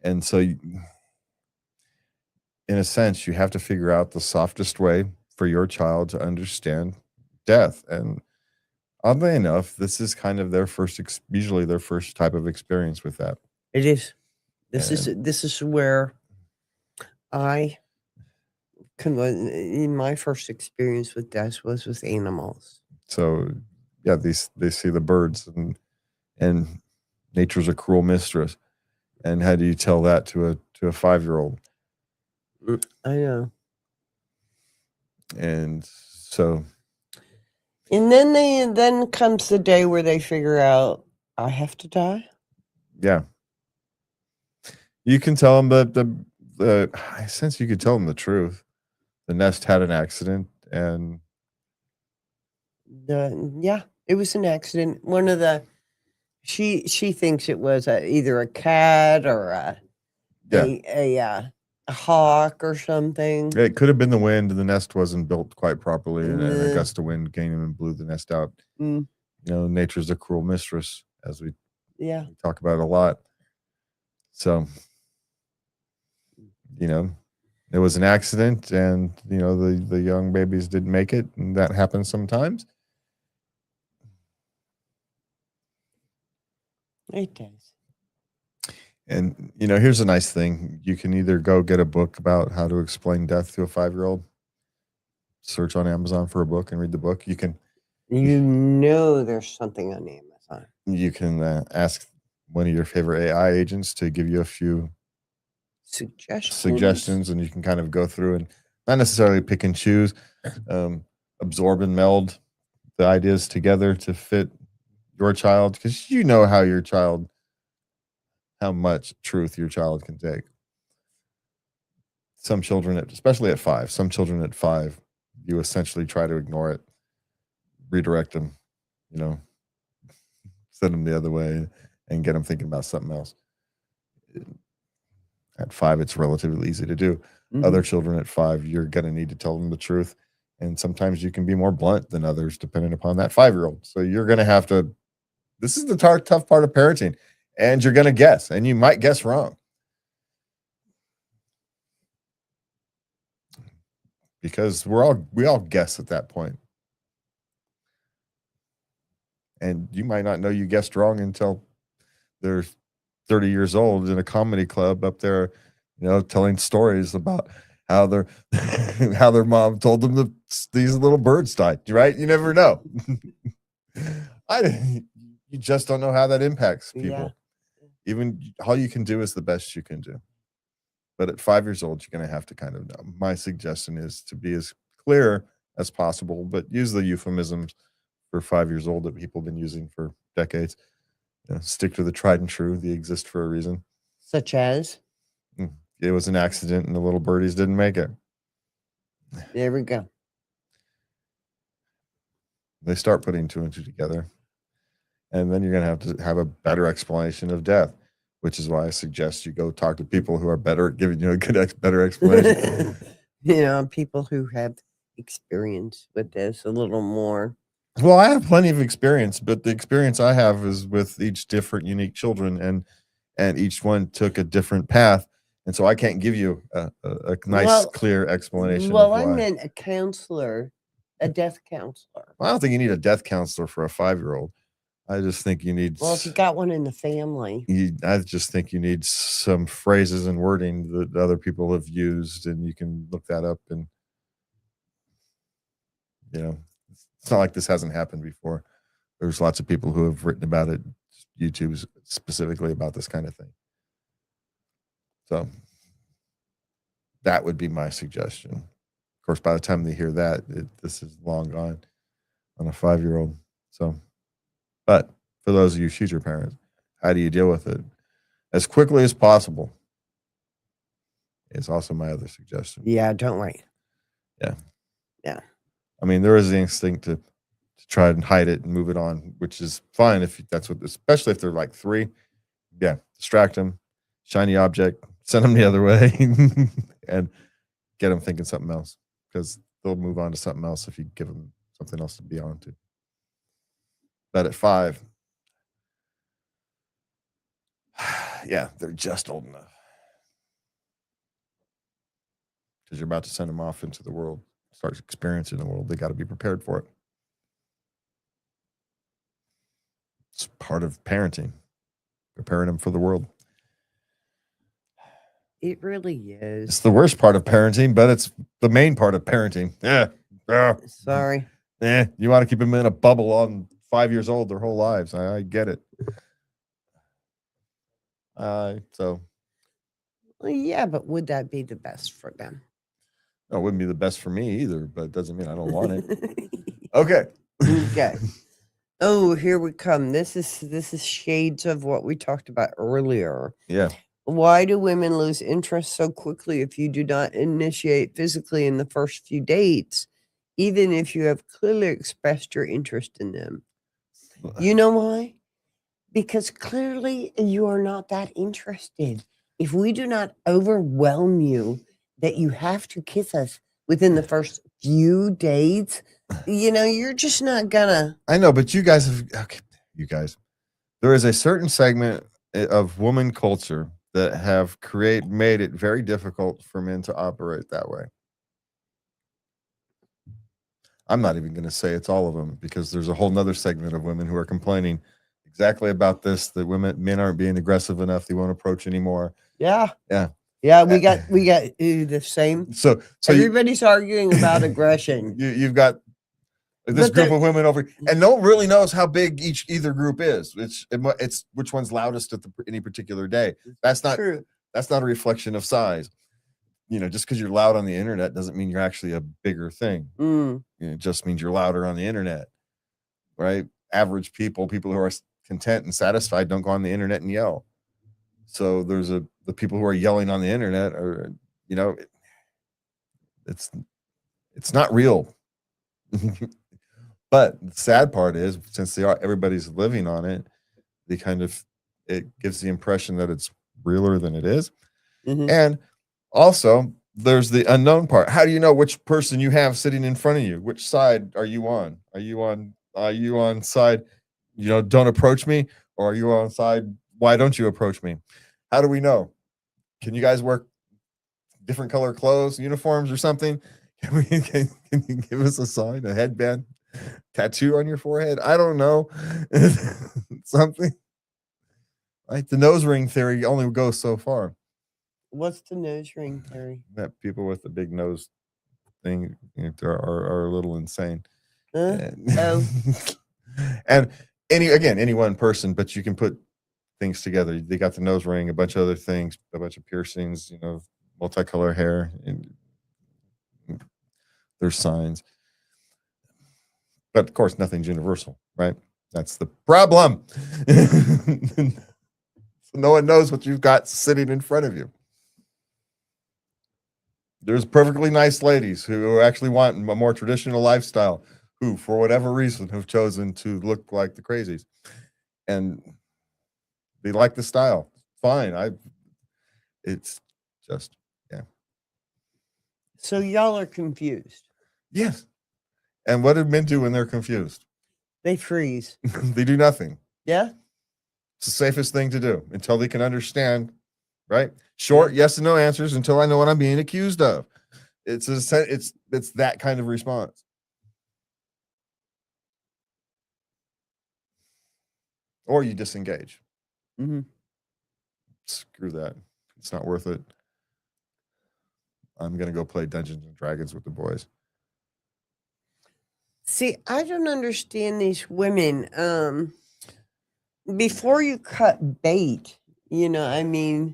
And so, in a sense, you have to figure out the softest way for your child to understand death. And oddly enough, this is kind of usually their first type of experience with that. It is. This is where I My first experience with death was with animals. So yeah, they see the birds and nature's a cruel mistress. And how do you tell that to a 5-year-old? I know. And so And then comes the day where they figure out I have to die. yeah, you can tell them that the I sense you could tell them the truth. The nest had an accident, and Yeah, it was an accident. One of the she thinks it was either a cat or yeah, a hawk or something. it could have been the wind. The nest wasn't built quite properly, and a Uh, gust of wind came and blew the nest out. mm, You know, nature's a cruel mistress, as we yeah. talk about a lot. So, you know, it was an accident, and you know the young babies didn't make it, and that happens sometimes. It does. And you know, here's a nice thing: you can either go get a book about how to explain death to a 5-year-old, search on Amazon for a book, and read the book. You know there's something on Amazon. You can ask one of your favorite AI agents to give you a few suggestions, and you can kind of go through and not necessarily pick and choose, absorb and meld the ideas together to fit your child, because you know how much truth your child can take. Some children, especially at 5, some children at 5, you essentially try to ignore it, redirect them, you know, send them the other way, and get them thinking about something else. At 5, it's relatively easy to do. Other children at 5, you're going to need to tell them the truth. And sometimes you can be more blunt than others, depending upon that 5-year-old. So you're going to have to, this is the tough part of parenting. And you're going to guess, and you might guess wrong. Because we all guess at that point. And you might not know you guessed wrong until they're 30 years old in a comedy club up there, you know, telling stories about how their how their mom told them that these little birds died, right? You never know. You just don't know how that impacts people. Yeah. Even all you can do is the best you can do. But at 5 years old, you're going to have to kind of know. My suggestion is to be as clear as possible, but use the euphemisms for 5 years old that people have been using for decades. You know, stick to the tried and true. They exist for a reason. Such as? It was an accident and the little birdies didn't make it. There we go. They start putting 2 and 2 together. And then you're going to have a better explanation of death, which is why I suggest you go talk to people who are better at giving you a better explanation. You know, people who have experience with this a little more. Well, I have plenty of experience, but the experience I have is with each different unique children, and each one took a different path. And so I can't give you a nice, clear explanation. Well, I meant a counselor, a death counselor. Well, I don't think you need a death counselor for a 5-year-old. I just think you need. Well, if you got one in the family, I just think you need some phrases and wording that other people have used, and you can look that up. And you know, it's not like this hasn't happened before. There's lots of people who have written about it, YouTube specifically about this kind of thing. So that would be my suggestion. Of course, by the time they hear that, this is long gone on a 5-year-old. So, but for those of you future parents, how do you deal with it? As quickly as possible is also my other suggestion. Yeah, don't wait. Yeah. Yeah. I mean, there is the instinct to try and hide it and move it on, which is fine if that's what, especially if they're like 3. Yeah, distract them, shiny object, send them the other way, and get them thinking something else, because they'll move on to something else if you give them something else to be on to. But at 5, yeah, they're just old enough, because you're about to send them off into the world, start experiencing the world. They got to be prepared for it. It's part of parenting, preparing them for the world. It really It's is. the worst part of parenting, but it's the main part of parenting. Sorry. You want to keep them in a bubble on 5 years old their whole lives. I get it. So Well, yeah, but would that be the best for them? it wouldn't be the best for me either, but it doesn't mean I don't want it. Okay. Okay. Oh, here we come. This is shades of what we talked about earlier. Yeah. Why do women lose interest so quickly if you do not initiate physically in the first few dates, even if you have clearly expressed your interest in them? You know why? Because clearly you are not that interested. If we do not overwhelm you that you have to kiss us within the first few dates, you're just not gonna. I know, but you guys have okay, you guys. There is a certain segment of woman culture that have made it very difficult for men to operate that way. I'm not even going to say it's all of them because there's a whole nother segment of women who are complaining exactly about this, that men aren't being aggressive enough. They won't approach anymore. Yeah. Yeah. Yeah, we got the same. So Everybody's arguing about aggression. You've got this group of women over, and no one really knows how big either group is. It's which one's loudest at any particular day. That's not true. That's not a reflection of size. Just because you're loud on the internet doesn't mean you're actually a bigger thing. It just means you're louder on the internet, right? Average people who are content and satisfied don't go on the internet and yell. So there's the people who are yelling on the internet are, it's not real. But the sad part is, since everybody's living on it, it gives the impression that it's realer than it is. And also, there's the unknown part. How do you know which person you have sitting in front of you? Which side are you on? Are you on side, don't approach me? Or are you on side, why don't you approach me? How do we know? Can you guys wear different color clothes, uniforms or something? Can you give us a sign, a headband, tattoo on your forehead? I don't know. Something. Right? The nose ring theory only goes so far. What's the nose ring theory? That people with the big nose thing are a little insane. And any one person, but you can put things together. They got the nose ring, a bunch of other things, a bunch of piercings, multicolor hair, and there's signs. But of course, nothing's universal, right? That's the problem. So no one knows what you've got sitting in front of you. There's perfectly nice ladies who actually want a more traditional lifestyle, who, for whatever reason, have chosen to look like the crazies. And they like the style. Fine. It's just, yeah. So y'all are confused. Yes. And what do men do when they're confused? They freeze. They do nothing. Yeah. It's the safest thing to do until they can understand, right? Short yes and no answers until I know what I'm being accused of. It's that kind of response. Or you disengage. Screw that. It's not worth it. I'm going to go play Dungeons and Dragons with the boys. See, I don't understand these women. Before you cut bait, you've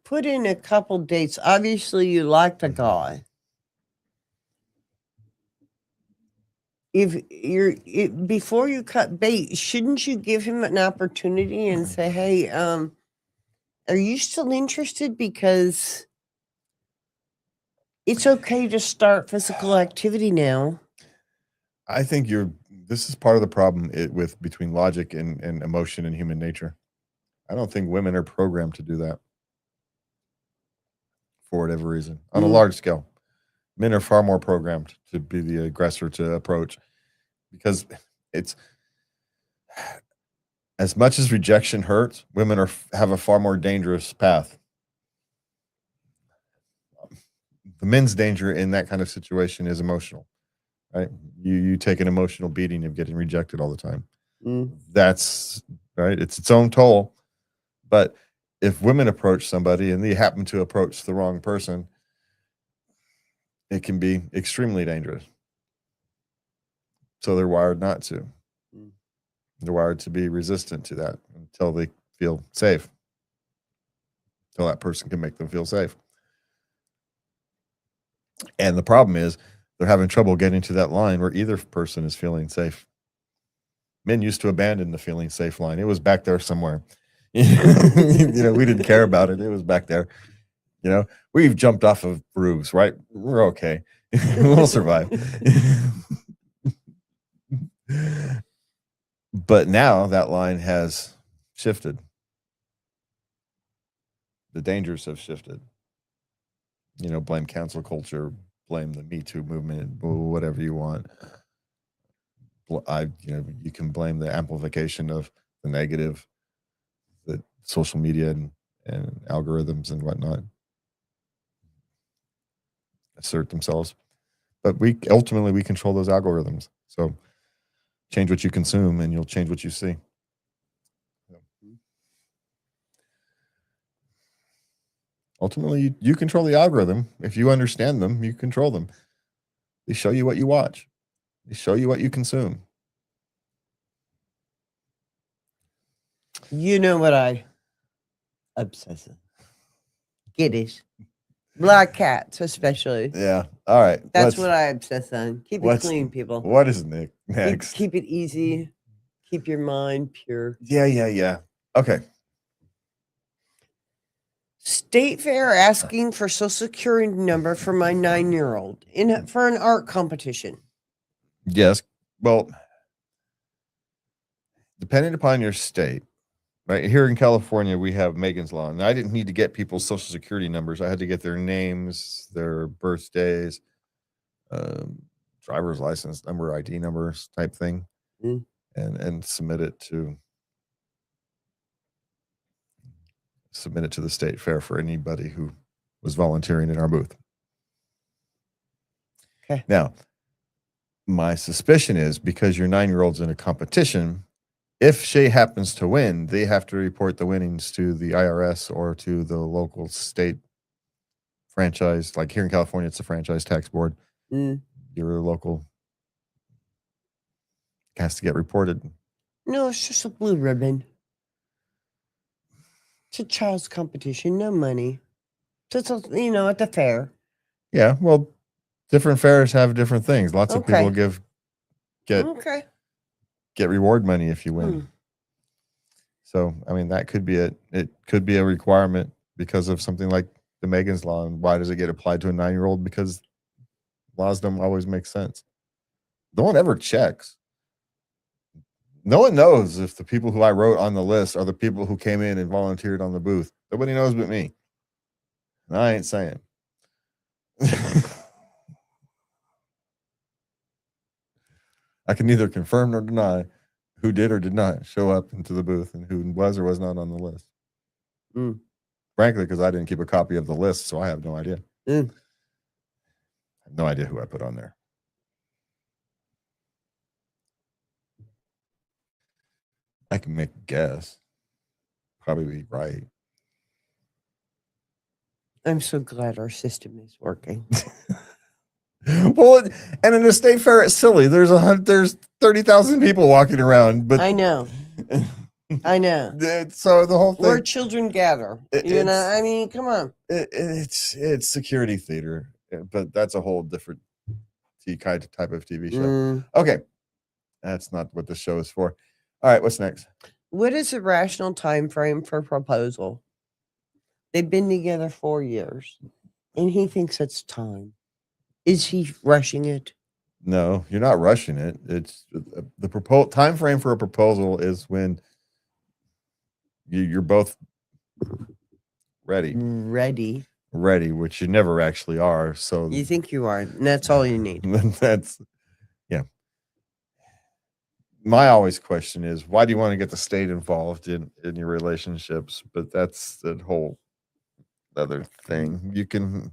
put in a couple dates. Obviously, you like the guy. Before you cut bait, shouldn't you give him an opportunity and say, "Hey, are you still interested? Because it's okay to start physical activity now." I think this is part of the problem between logic and emotion and human nature. I don't think women are programmed to do that for whatever reason on a large scale. Men are far more programmed to be the aggressor, to approach, because it's as much as rejection hurts, women have a far more dangerous path. The men's danger in that kind of situation is emotional, right? You take an emotional beating of getting rejected all the time. That's right. It's its own toll. But if women approach somebody and they happen to approach the wrong person, it can be extremely dangerous. So they're wired not to. Mm. They're wired to be resistant to that until they feel safe. Until that person can make them feel safe. And the problem is they're having trouble getting to that line where either person is feeling safe. Men used to abandon the feeling safe line. It was back there somewhere. We didn't care about it. It was back there. We've jumped off of roofs, right? We're okay. We'll survive. But now that line has shifted. The dangers have shifted. Blame cancel culture, blame the Me Too movement, whatever you want. You can blame the amplification of the negative, the social media and algorithms and whatnot assert themselves. But we ultimately control those algorithms. So change what you consume and you'll change what you see. Ultimately, you control the algorithm. If you understand them, you control them. They show you what you watch. They show you what you consume. You know what I obsess on? Kitties. Black cats, especially. Yeah. All right. That's what I obsess on. Keep it what's- clean, people. What is next? Keep it easy. Keep your mind pure. Yeah. Okay. State fair asking for social security number for my 9-year-old for an art competition. Yes. Well, depending upon your state, right here in California, we have Megan's Law, and I didn't need to get people's social security numbers. I had to get their names, their birthdays, driver's license number, ID numbers type thing, and submit it to the state fair for anybody who was volunteering in our booth. Okay. Now, my suspicion is because your 9-year-old's in a competition, if she happens to win, they have to report the winnings to the IRS or to the local state franchise. Like here in California, it's the franchise tax board. Your local has to get reported. No, it's just a blue ribbon. It's a child's competition, no money. Just at the fair. Yeah, well, different fairs have different things. Lots of people get reward money if you win. So, I mean, that could be it. It could be a requirement because of something like the Megan's Law. And why does it get applied to a 9-year-old? Because laws don't always make sense. No one ever checks. No one knows if the people who I wrote on the list are the people who came in and volunteered on the booth. Nobody knows but me. And I ain't saying. I can neither confirm nor deny who did or did not show up into the booth and who was or was not on the list. Frankly, because I didn't keep a copy of the list, so I have no idea. I have no idea who I put on there. I can make a guess. Probably be right. I'm so glad our system is working. Well, and in a state fair, it's silly. There's 30,000 people walking around, but I know. So the whole thing, where children gather. I mean, come on. It's security theater, but that's a whole different type of TV show. Okay, that's not what the show is for. All right, what's next? What is the rational time frame for proposal? They've been together 4 years, and he thinks it's time. Is he rushing it? No, you're not rushing it. It's the time frame for a proposal is when you're both ready, which you never actually are. So you think you are, and that's all you need. Yeah. My always question is, why do you want to get the state involved in your relationships? But that's the whole other thing. You can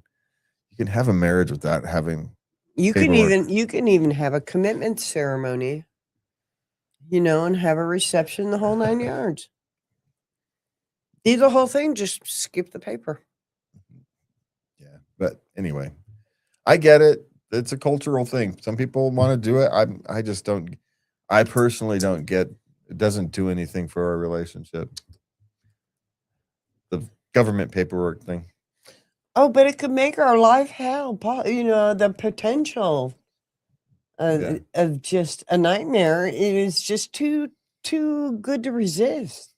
have a marriage without having. You can even have a commitment ceremony, and have a reception, the whole 9 yards. Do the whole thing, just skip the paper. Yeah, but anyway, I get it. It's a cultural thing. Some people want to do it. I just don't. I personally don't get. It doesn't do anything for our relationship. The government paperwork thing. Oh, but it could make our life hell. The potential Yeah. of just a nightmare. It is just too good to resist.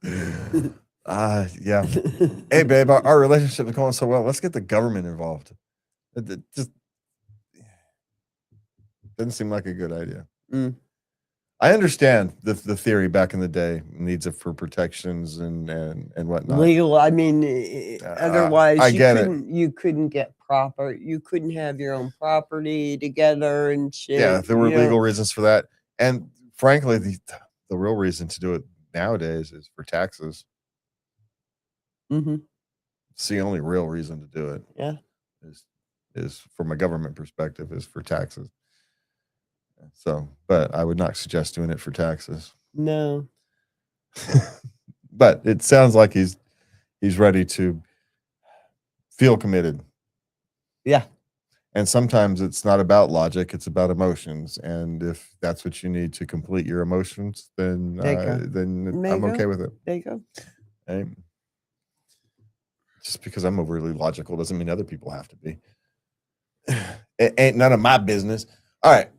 Yeah. Hey, babe, our relationship is going so well. Let's get the government involved. It just doesn't seem like a good idea. Mm. I understand the theory back in the day, needs it for protections and whatnot. Legal. I mean, otherwise I you get it. couldn't get proper. You couldn't have your own property together and shit. Yeah, there were legal reasons for that, and frankly, the real reason to do it nowadays is for taxes. Mm-hmm. It's the only real reason to do it. Yeah, is from a government perspective is for taxes. So, but I would not suggest doing it for taxes. no. But it sounds like he's ready to feel committed. Yeah. And sometimes it's not about logic, it's about emotions. And if that's what you need to complete your emotions, then I'm okay with it. There you go. Right? Just because I'm overly logical doesn't mean other people have to be. It ain't none of my business. All right.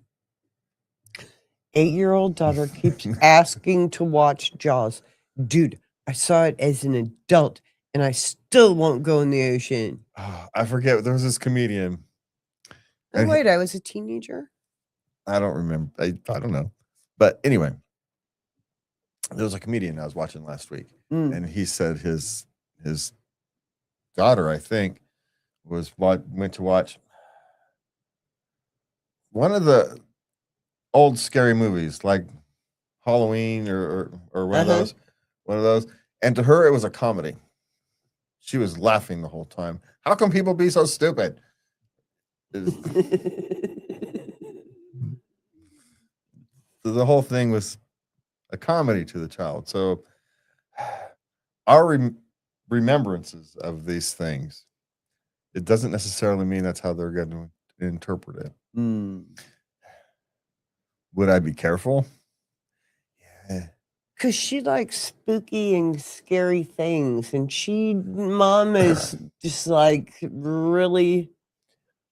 8-year-old daughter keeps asking to watch Jaws. Dude, I saw it as an adult and I still won't go in the ocean. Oh, I forget. There was this comedian. Oh, wait, I was a teenager? I don't remember. I don't know. But anyway, there was a comedian I was watching last week, and he said his daughter, I think, went to watch one of the old scary movies like Halloween or one of those. And to her, it was a comedy. She was laughing the whole time. How can people be so stupid? The whole thing was a comedy to the child. So our remembrances of these things, it doesn't necessarily mean that's how they're going to interpret it. Would I be careful? Yeah. Because she likes spooky and scary things. And mom is just like really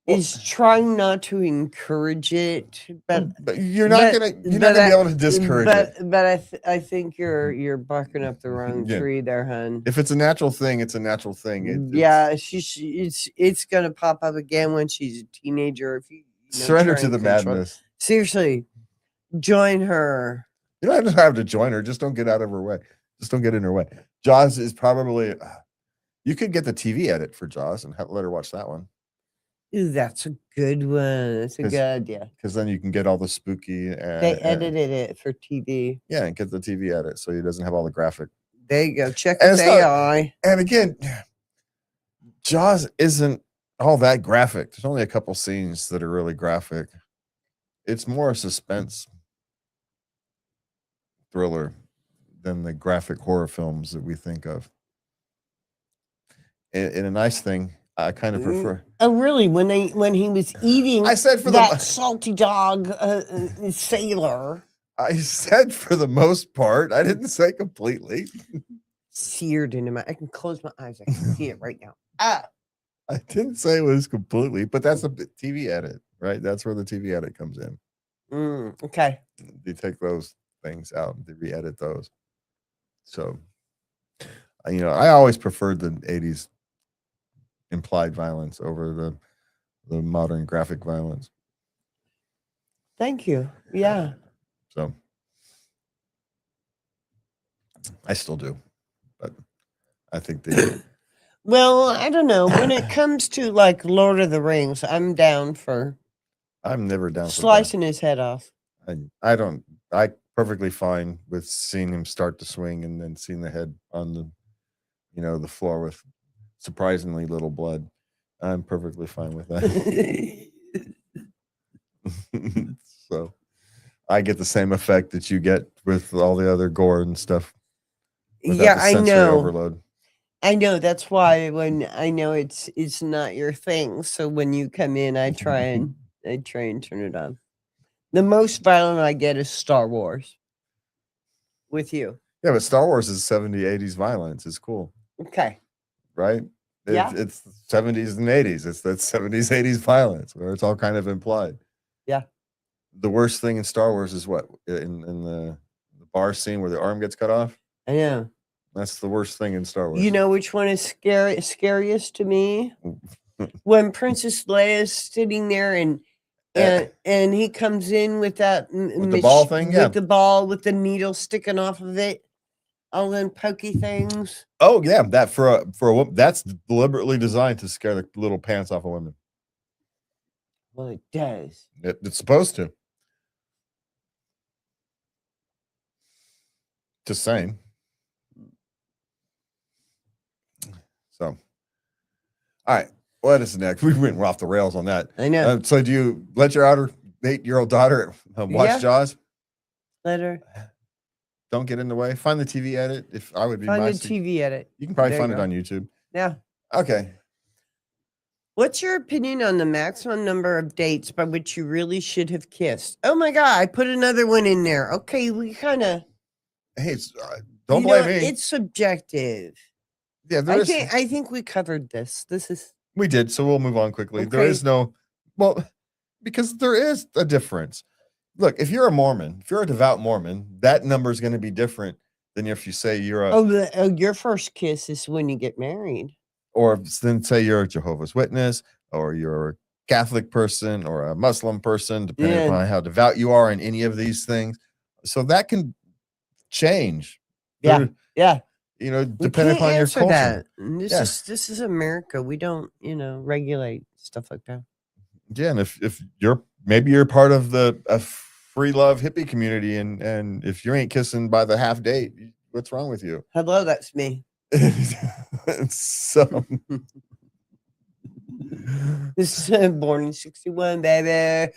is trying not to encourage it. But you're not gonna be able to discourage it. But I think you're barking up the wrong tree there, hun. If it's a natural thing, it's a natural thing. It's gonna pop up again when she's a teenager. If you surrender to the madness. Seriously, join her. You don't have to join her. Just don't get out of her way. Just don't get in her way. Jaws is probably. You could get the TV edit for Jaws and let her watch that one. Ooh, that's a good one. That's a good idea. Because then you can get all the spooky. They edited it for TV. Yeah, and get the TV edit so he doesn't have all the graphic. There you go. Check his AI. And again, Jaws isn't all that graphic. There's only a couple scenes that are really graphic. It's more a suspense thriller than the graphic horror films that we think of. And a nice thing, I kind of prefer. Oh, really? When he was eating, I said for that salty dog sailor. I said for the most part. I didn't say completely. Seared into my. I can close my eyes. I can see it right now. Ah. I didn't say it was completely, but that's a TV edit, right? That's where the TV edit comes in. Okay. They take those things out and they re-edit those. So, I always preferred the 80s implied violence over the modern graphic violence. Thank you. Yeah. So I still do, but I think they. Well, I don't know. When it comes to like Lord of the Rings, I'm down for. I'm never down for slicing his head off. I perfectly fine with seeing him start to swing and then seeing the head on the floor with surprisingly little blood. I'm perfectly fine with that. So I get the same effect that you get with all the other gore and stuff. Without Yeah, the I sensory know. overload. I know. That's why when I know it's not your thing, so when you come in, I try and turn it on. The most violent I get is Star Wars. With you, Yeah, but Star Wars is 70s, 80s violence. It's cool, okay? right? Yeah. It's 70s and 80s. It's that 70s, 80s violence where it's all kind of implied. Yeah. The worst thing in Star Wars is what? In the bar scene where the arm gets cut off? I know. That's the worst thing in Star Wars. You know which one is scariest to me? When Princess Leia's sitting there and he comes in with that With the ball thing? Yeah. with the ball with the needle sticking off of it, all them pokey things. Oh yeah, that for a woman, that's deliberately designed to scare the little pants off of women. Well, it does. It's supposed to. Just saying. So, all right, what is next? We went off the rails on that. I know. So, do you let your 8-year-old daughter watch Yeah. Jaws? Let her Don't get in the way. Find the TV edit. If I would be find my the TV edit. you can probably There find you it go. on YouTube. Yeah. Okay. What's your opinion on the maximum number of dates by which you really should have kissed? Oh my God, I put another one in there. Okay, we kind of. Hey, don't blame me. It's subjective. Yeah, I think we covered this. This is. we did. So we'll move on quickly. There Okay. is no, well, because there is a difference. Look, if you're a Mormon, if you're a devout Mormon, that number is going to be different than if you say you're a, Your first kiss is when you get married. or then say you're a Jehovah's Witness, or you're a Catholic person, or a Muslim person, depending Yeah. upon how devout you are in any of these things. So that can change. Yeah. Yeah. You know, We depending can't upon your answer culture. that. And Yeah. This is America. We don't, regulate stuff like that. Yeah, and if you're maybe you're part of a free love hippie community, and if you ain't kissing by the half date, what's wrong with you? Hello, that's me. So This born in 61, baby.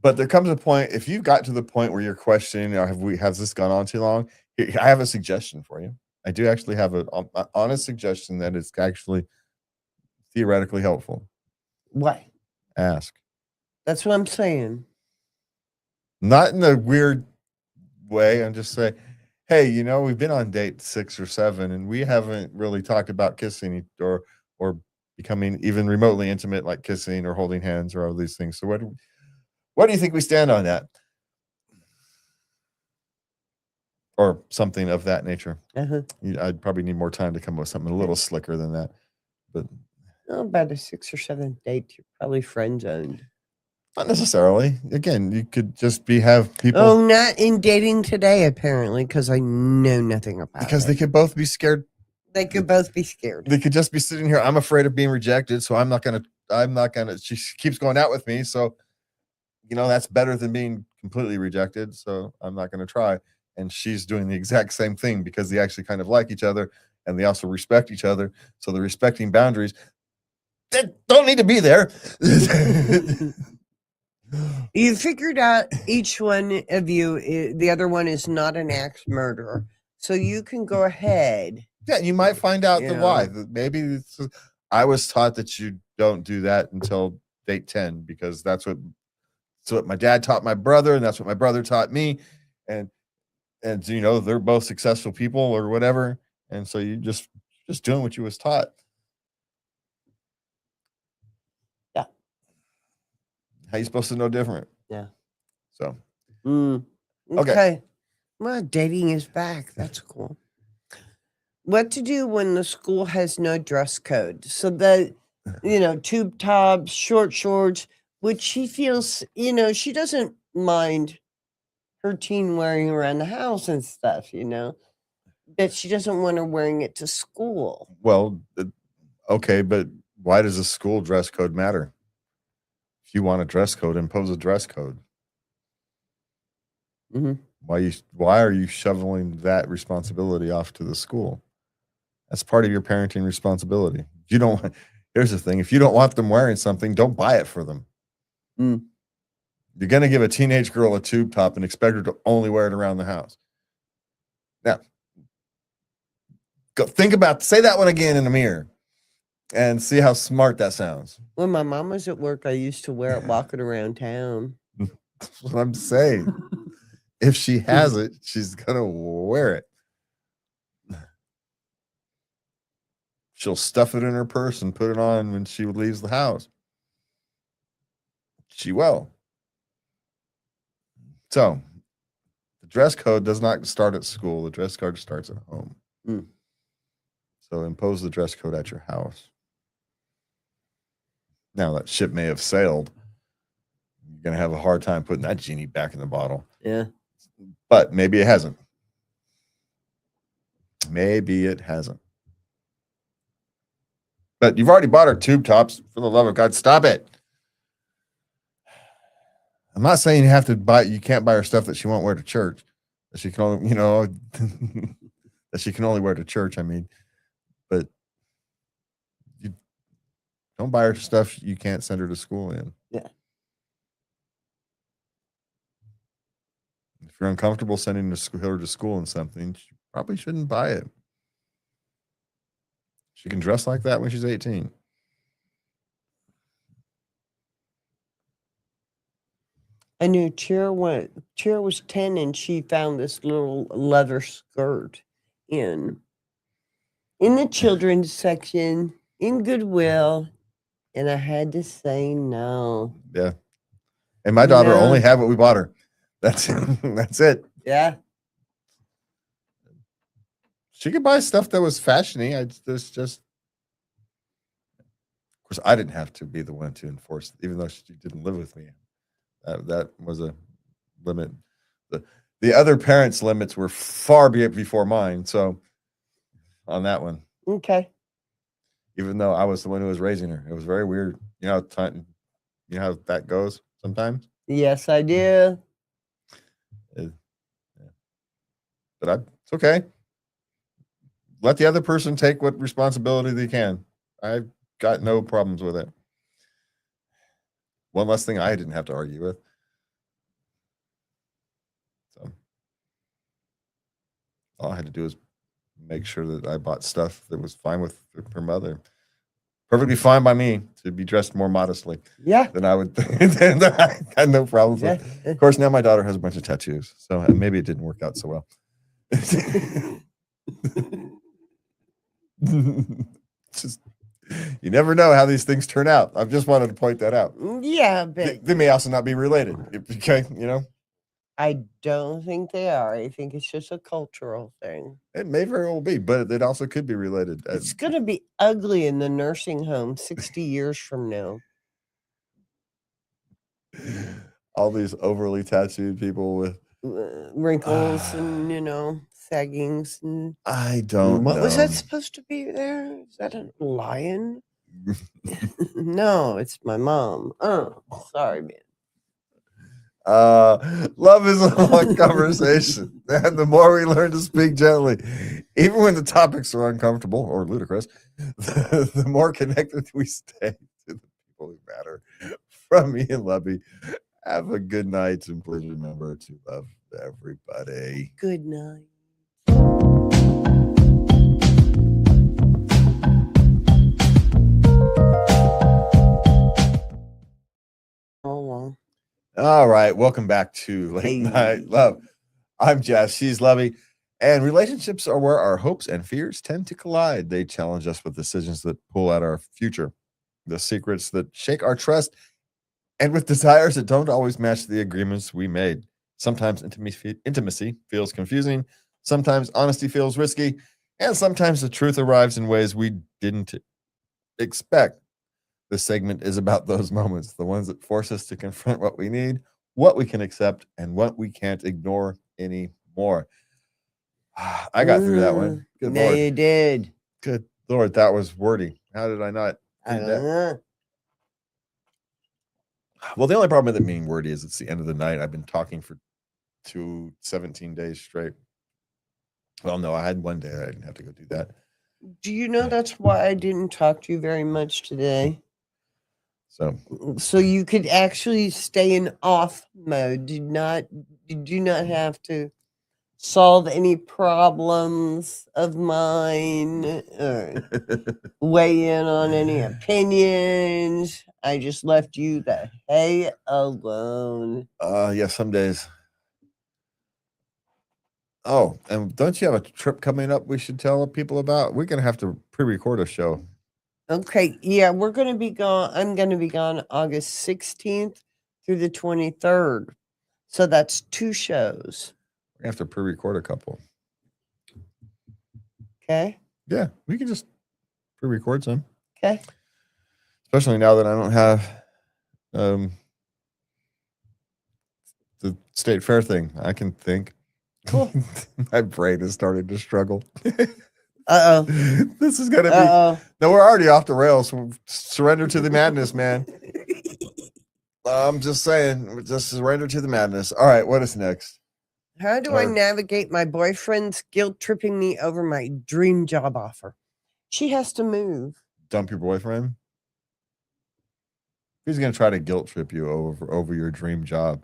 but there comes a point, if you got to the point where you're questioning, has this gone on too long? I have a suggestion for you. I do actually have an honest suggestion that is actually theoretically helpful. What? Ask. That's what I'm saying. Not in a weird way. I'm just saying, hey, we've been on date 6 or 7, and we haven't really talked about kissing or becoming even remotely intimate, like kissing or holding hands or all these things. So what do you think we stand on that? Or something of that nature. Uh-huh. I'd probably need more time to come up with something a little slicker than that. But about a 6th or 7th date, you're probably friend zoned. Not necessarily. Again, you could just have people. Oh, not in dating today, apparently, because I know nothing about because it. they could both be scared. They could both be scared. They could just be sitting here. I'm afraid of being rejected, so I'm not gonna. She keeps going out with me, so that's better than being completely rejected. So I'm not gonna try. And she's doing the exact same thing because they actually kind of like each other, and they also respect each other. So they're respecting boundaries that don't need to be there. You figured out each one of you, the other one is not an axe murderer. So you can go ahead. Yeah, you might find out the why. Yeah. Maybe I was taught that you don't do that until date 10 because that's what my dad taught my brother, and that's what my brother taught me. And they're both successful people or whatever. And so you just doing what you was taught. Yeah. How you supposed to know different? Yeah. So. Okay. Well, dating is back. That's cool. What to do when the school has no dress code? So the, tube tops, short shorts, which she feels, she doesn't mind her teen wearing around the house and stuff, but she doesn't want her wearing it to school. Well, okay, but why does a school dress code matter? If you want a dress code, impose a dress code. Mm-hmm. Why are you shoveling that responsibility off to the school? That's part of your parenting responsibility. Here's the thing. If you don't want them wearing something, don't buy it for them. You're going to give a teenage girl a tube top and expect her to only wear it around the house. Now, say that one again in the mirror and see how smart that sounds. When my mom was at work, I used to wear it walking around town. That's what I'm saying. If she has it, she's going to wear it. She'll stuff it in her purse and put it on when she leaves the house. She will. So, the dress code does not start at school. The dress code starts at home. So, impose the dress code at your house. Now, that ship may have sailed. You're going to have a hard time putting that genie back in the bottle. Yeah. But maybe it hasn't. Maybe it hasn't. But you've already bought her tube tops. For the love of God, stop it. I'm not saying you can't buy her stuff that she won't wear to church. That she can only, that she can only wear to church, I mean. But you don't buy her stuff you can't send her to school in. Yeah. If you're uncomfortable sending her to school in something, she probably shouldn't buy it. She can dress like that when she's 18. I knew Cheer was 10 and she found this little leather skirt in the children's section in Goodwill, and I had to say no. Yeah. And my daughter only had what we bought her. That's it. Yeah. She could buy stuff that was fashiony. Of course, I didn't have to be the one to enforce, even though she didn't live with me. That was a limit. The other parents' limits were far before mine. So, on that one, okay. Even though I was the one who was raising her, it was very weird. You know how that goes sometimes. Yes, I do. But it's okay. Let the other person take what responsibility they can. I've got no problems with it. One less thing I didn't have to argue with. So all I had to do is make sure that I bought stuff that was fine with her mother. Perfectly fine by me to be dressed more modestly. Yeah. Than I would. Then I had no problems with. Of course, now my daughter has a bunch of tattoos, so maybe it didn't work out so well. Just, you never know how these things turn out. I just wanted to point that out. Yeah, but they may also not be related. Okay, I don't think they are. I think it's just a cultural thing. It may very well be, but it also could be related. It's going to be ugly in the nursing home 60 years from now. All these overly tattooed people with wrinkles and saggings and I don't know. What was that supposed to be there? Is that a lion? No, it's my mom. Oh, sorry, man. Love is a long conversation, and the more we learn to speak gently, even when the topics are uncomfortable or ludicrous, the more connected we stay to the people who matter. From me and Lubby, have a good night, and please remember to love everybody. Good night. All right, welcome back to Late Night Love. I'm Jess, she's Lubby, and relationships are where our hopes and fears tend to collide. They challenge us with decisions that pull at our future, the secrets that shake our trust, and with desires that don't always match the agreements we made. Sometimes intimacy feels confusing, sometimes honesty feels risky, and sometimes the truth arrives in ways we didn't expect. This segment is about those moments, the ones that force us to confront what we need, what we can accept, and what we can't ignore anymore. I got through that one. Good Lord. You did. Good Lord, that was wordy. How did I not? I don't know. Well, the only problem with it being wordy is it's the end of the night. I've been talking for 17 days straight. Well, no, I had one day I didn't have to go do that. Do you know that's why I didn't talk to you very much today? So you could actually stay in off mode. You do not have to solve any problems of mine or weigh in on any opinions. I just left you the hay alone. Yeah, some days. Oh, and don't you have a trip coming up we should tell people about? We're gonna have to pre-record a show. Okay, yeah, we're going to be gone. I'm going to be gone August 16th through the 23rd. So that's 2 shows. We have to pre-record a couple. Okay. Yeah, we can just pre-record some. Okay. Especially now that I don't have the state fair thing. I can think. Cool. My brain is starting to struggle. Uh-oh. This is gonna be Uh-oh. no, we're already off the rails. Surrender to the madness, man. I'm just saying, just surrender to the madness. All right, what is next? How do I navigate my boyfriend's guilt tripping me over my dream job offer? She has to move. Dump your boyfriend? He's gonna try to guilt trip you over your dream job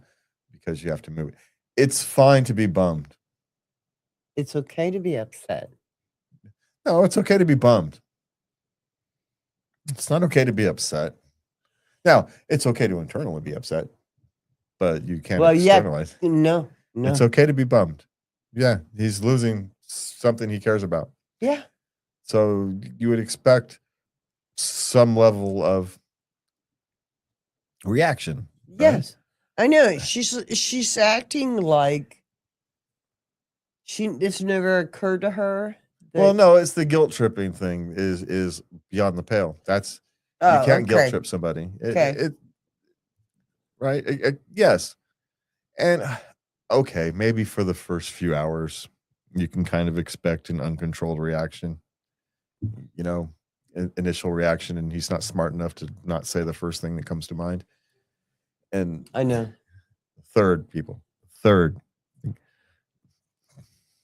because you have to move. It's fine to be bummed. It's okay to be upset. No, it's okay to be bummed. It's not okay to be upset. Now, it's okay to internally be upset, but you can't externalize. Yeah, no. It's okay to be bummed. Yeah, he's losing something he cares about. Yeah. So you would expect some level of reaction. Yes. Right? I know. She's acting like it's never occurred to her. Well, no, it's the guilt tripping thing is beyond the pale. That's you can't guilt trip somebody. Right? Yes. And okay, maybe for the first few hours, you can kind of expect an uncontrolled reaction. You know, initial reaction, and he's not smart enough to not say the first thing that comes to mind. And I know. Third,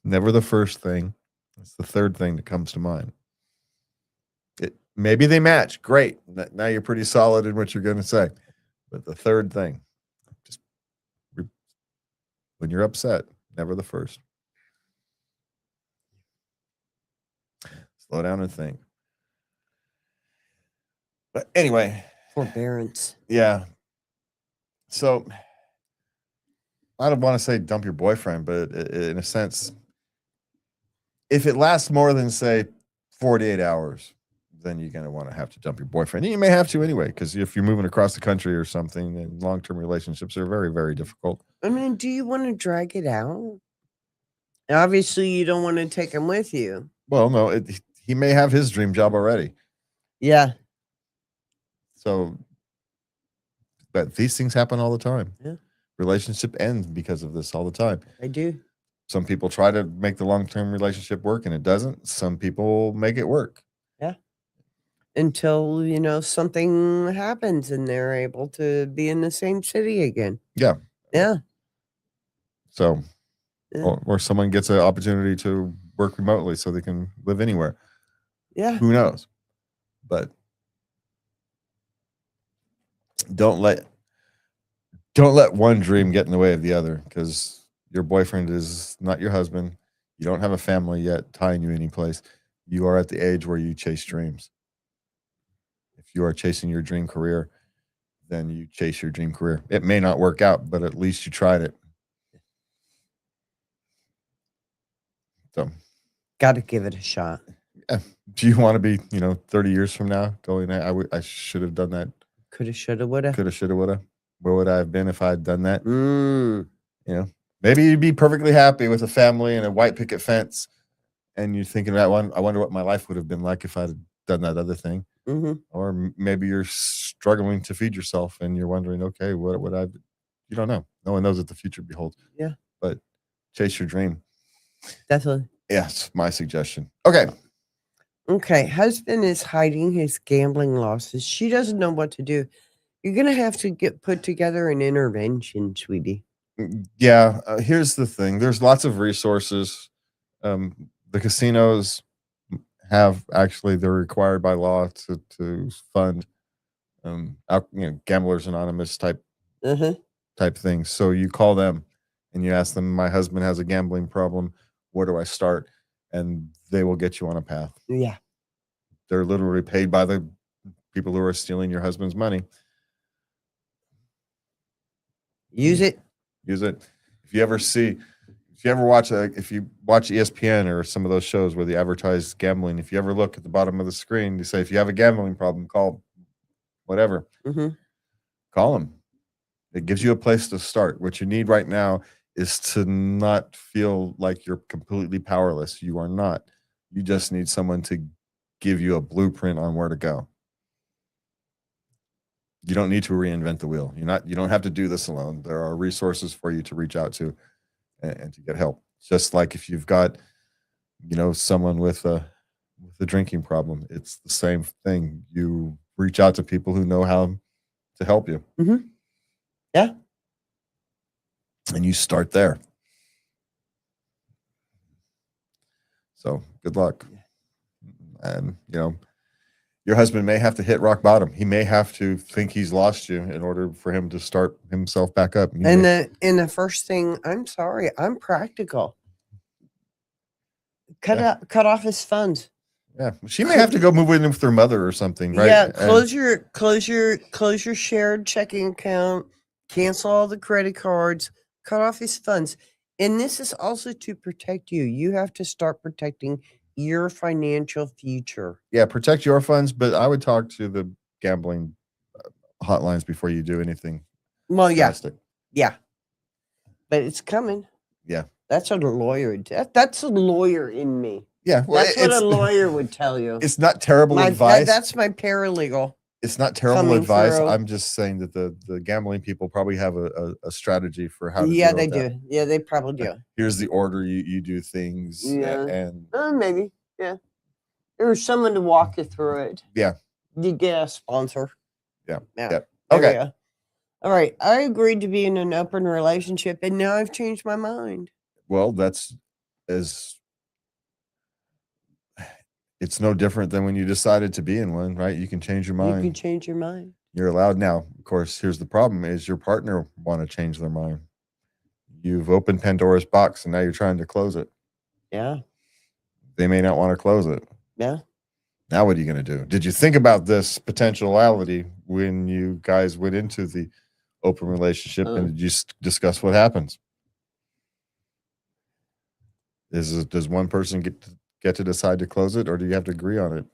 never the first thing. It's the third thing that comes to mind. Maybe they match. Great. Now you're pretty solid in what you're going to say. But the third thing, just when you're upset, never the first. Slow down and think. But anyway. Forbearance. Yeah. So I don't want to say dump your boyfriend, but in a sense, if it lasts more than, say, 48 hours, then you're going to want to have to dump your boyfriend. And you may have to anyway, because if you're moving across the country or something, and long-term relationships are very, very difficult. I mean, do you want to drag it out? Obviously, you don't want to take him with you. Well, no, he may have his dream job already. Yeah. So, but these things happen all the time. Yeah. Relationship ends because of this all the time. I do. Some people try to make the long-term relationship work and it doesn't. Some people make it work. Yeah. Until, something happens and they're able to be in the same city again. Yeah. Yeah. So, or someone gets an opportunity to work remotely so they can live anywhere. Yeah. Who knows? But don't let one dream get in the way of the other, because your boyfriend is not your husband. You don't have a family yet tying you any place. You are at the age where you chase dreams. If you are chasing your dream career, then you chase your dream career. It may not work out, but at least you tried it. So, got to give it a shot. Yeah. Do you want to be, 30 years from now going, I should have done that? Coulda, shoulda, woulda. Coulda, shoulda, woulda. Where would I have been if I had done that? Maybe you'd be perfectly happy with a family and a white picket fence, and you're thinking about I wonder what my life would have been like if I'd done that other thing. Mm-hmm. Or maybe you're struggling to feed yourself and you're wondering, okay, what would I? You don't know. No one knows what the future beholds. Yeah. But chase your dream. Definitely. Yes, my suggestion. Okay. Husband is hiding his gambling losses. She doesn't know what to do. You're going to have to put together an intervention, sweetie. Yeah. Here's the thing. There's lots of resources. The casinos they're required by law to fund Gamblers Anonymous type Uh-huh. things. So you call them and you ask them, my husband has a gambling problem. Where do I start? And they will get you on a path. Yeah. They're literally paid by the people who are stealing your husband's money. Use it. Use it. If you ever watch ESPN or some of those shows where they advertise gambling, if you ever look at the bottom of the screen, they say, if you have a gambling problem, call whatever. Mm-hmm. Call them. It gives you a place to start. What you need right now is to not feel like you're completely powerless. You are not. You just need someone to give you a blueprint on where to go. You don't need to reinvent the wheel. You don't have to do this alone. There are resources for you to reach out to and to get help. Just like if you've got, someone with a drinking problem, it's the same thing. You reach out to people who know how to help you. Mm-hmm. Yeah. And you start there. So good luck. And, your husband may have to hit rock bottom. He may have to think he's lost you in order for him to start himself back up. And the first thing, I'm sorry, I'm practical. Cut off his funds. Yeah, she may have to go move in with her mother or something, right? Yeah, close your shared checking account, cancel all the credit cards, cut off his funds. And this is also to protect you. You have to start protecting your financial future. Yeah, protect your funds, but I would talk to the gambling hotlines before you do anything. Well, yeah. drastic. Yeah. But it's coming. Yeah. That's what a lawyer that's a lawyer in me. Yeah. Well, that's what a lawyer would tell you. It's not terrible advice. That's my paralegal. It's not terrible advice. Through. I'm just saying that the gambling people probably have a strategy for how to Yeah, they do. Yeah, they probably do. Here's the order you do things. Yeah. And maybe. Yeah. There's someone to walk you through it. Yeah. You get a sponsor. Yeah. Yeah. Yep. Okay. All right. I agreed to be in an open relationship, and now I've changed my mind. Well, it's no different than when you decided to be in one, right? You can change your mind. You can change your mind. You're allowed now. Of course, here's the problem is your partner want to change their mind. You've opened Pandora's box and now you're trying to close it. Yeah. They may not want to close it. Yeah. Now what are you going to do? Did you think about this potentiality when you guys went into the open relationship and did you discuss what happens? Does one person get to decide to close it, or do you have to agree on it?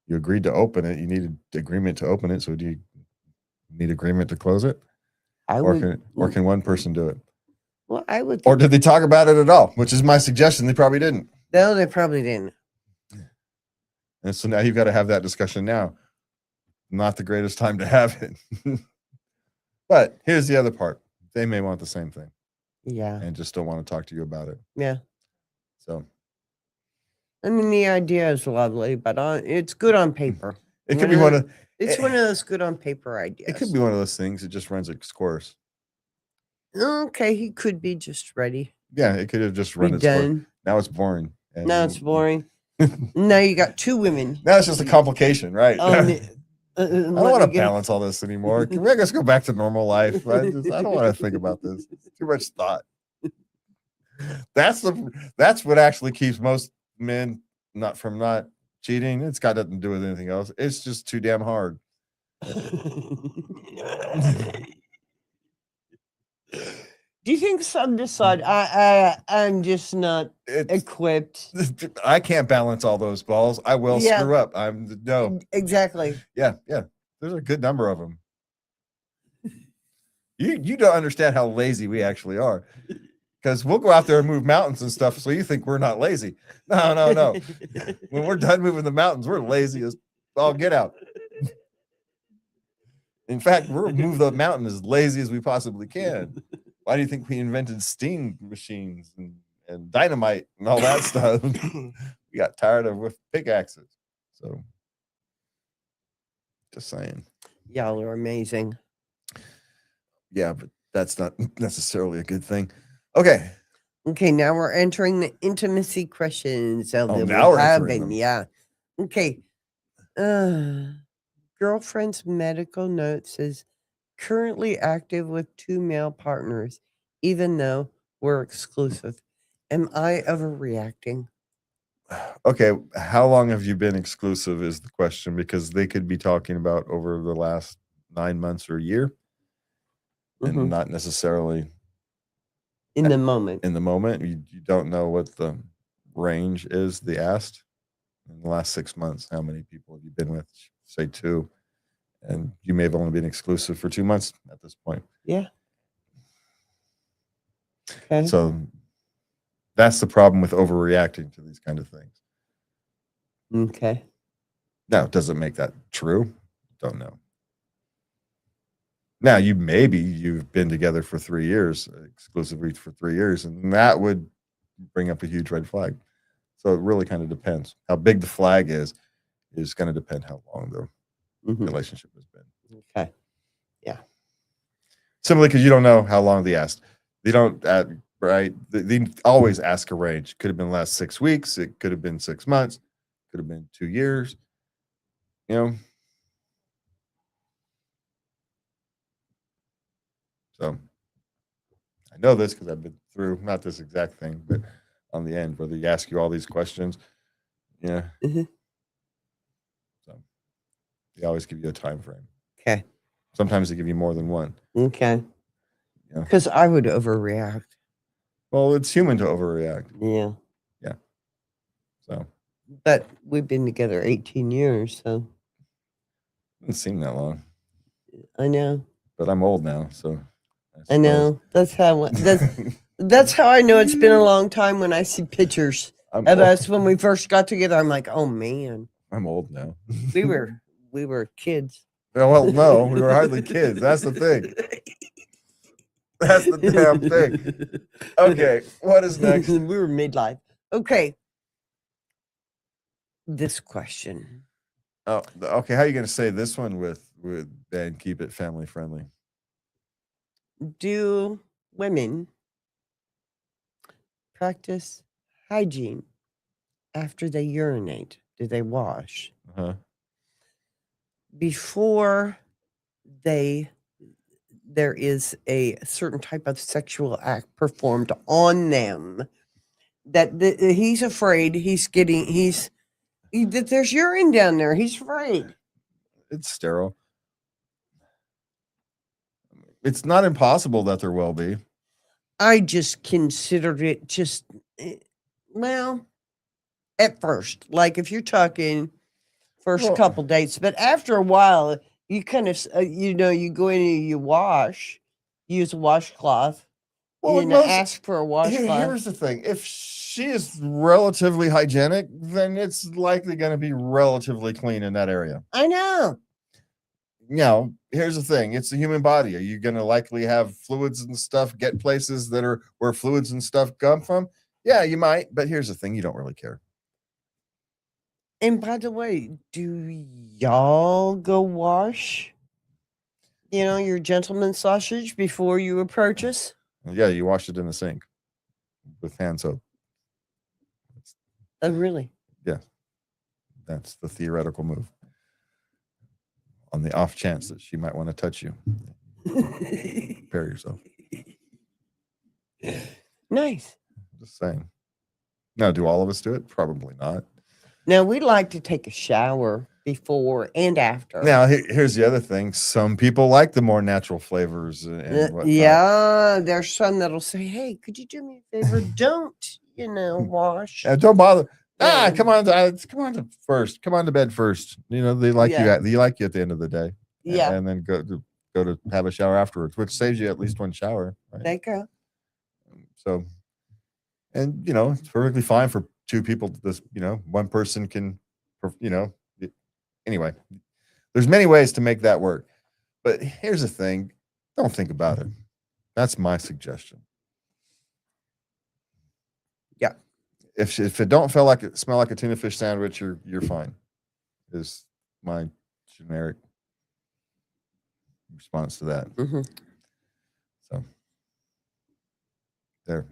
You agreed to open it. You needed agreement to open it. So do you need agreement to close it? Or can one person do it? Well, I would. Or did they talk about it at all? Which is my suggestion. They probably didn't. No, they probably didn't. And so now you've got to have that discussion now. Not the greatest time to have it. But here's the other part. They may want the same thing. Yeah. And just don't want to talk to you about it. Yeah. So. I mean, the idea is lovely, but it's good on paper. It could be one of those good on paper ideas. It could be one of those things. It just runs its course. Okay, he could be just ready. Yeah, it could have just run its course. Now it's boring. Now it's boring. Now you got two women. Now it's just a complication, right? I don't want to balance all this anymore. Can we just go back to normal life? I don't want to think about this. It's too much thought. That's what actually keeps most men not cheating. It's got nothing to do with anything else. It's just too damn hard. Do you think some decide I'm just not equipped? I can't balance all those balls. I will screw up. No. Exactly. Yeah. There's a good number of them. You don't understand how lazy we actually are. Because we'll go out there and move mountains and stuff, so you think we're not lazy. No. When we're done moving the mountains, we're lazy as all get out. In fact, we'll move the mountain as lazy as we possibly can. Why do you think we invented steam machines and dynamite and all that stuff? We got tired of with pickaxes. So, just saying. Y'all are amazing. Yeah, but that's not necessarily a good thing. Okay, now we're entering the intimacy questions. Now we're entering them. Yeah. Okay. Girl girlfriend's medical note says currently active with 2 male partners, even though we're exclusive. Am I overreacting? Okay, how long have you been exclusive is the question, because they could be talking about over the last 9 months or a year, and Mhm. not necessarily In the moment. in the moment. You don't know what the range is they asked. In the last 6 months, how many people have you been with? Say 2, and you may have only been exclusive for 2 months at this point. Yeah. Okay. So that's the problem with overreacting to these kind of things. Okay. Now, does it make that true? Don't know. Now, you've been together for 3 years, exclusively for 3 years, and that would bring up a huge red flag. So it really kind of depends. How big the flag is going to depend how long the Mhm. relationship has been. Okay. Yeah. Simply because you don't know how long they asked. They don't, right? They always ask a range. Could have been last 6 weeks. It could have been 6 months. Could have been 2 years. You know. So I know this because I've been through not this exact thing, but on the end where they ask you all these questions. Yeah. Mhm. So they always give you a time frame. Okay. Sometimes they give you more than one. Okay. Yeah. Because I would overreact. Well, it's human to overreact. Yeah. Yeah. So But we've been together 18 years, so it doesn't seem that long. I know. But I'm old now, so I know. That's how I know it's been a long time when I see pictures I'm of old. us when we first got together. I'm like, oh man, I'm old now. we were kids. Well, no, we were hardly kids. That's the thing. That's the damn thing. Okay, what is next? We were midlife. Okay. This question. Oh, okay. How are you going to say this one with and keep it family friendly? Do women practice hygiene after they urinate? Do they wash Uh-huh. before there is a certain type of sexual act performed on them that he's afraid that there's urine down there. He's afraid. It's sterile. It's not impossible that there will be. I just considered it just, well, at first, like if you're talking first Well, couple dates, but after a while, you kind of, you go in and you wash, use a washcloth, ask for a washcloth. Here's the thing. If she is relatively hygienic, then it's likely going to be relatively clean in that area. I know. Now, here's the thing. It's the human body. Are you going to likely have fluids and stuff get places that are where fluids and stuff come from? Yeah, you might. But here's the thing. You don't really care. And by the way, do y'all go wash, your gentleman's sausage before you approach us? Yeah, you wash it in the sink with hand soap. Oh, really? Yeah, that's the theoretical move. On the off chance that she might want to touch you, prepare yourself. Nice. Just saying. Now, do all of us do it? Probably not. Now, we like to take a shower before and after. Now, here's the other thing. Some people like the more natural flavors and whatnot. Yeah, there's some that'll say, hey, could you do me a favor? Don't, wash. Don't bother. Yeah. Come on to first. Come on to bed first. They like Yeah. you. They like you at the end of the day. Yeah. And then go to have a shower afterwards, which saves you at least one shower. Right? There you go. So, and it's perfectly fine for two people. This, one person can, anyway, there's many ways to make that work. But here's the thing. Don't think about it. That's my suggestion. Yeah. If it don't smell like a tuna fish sandwich, you're fine. Is my generic response to that. Mm-hmm. So there,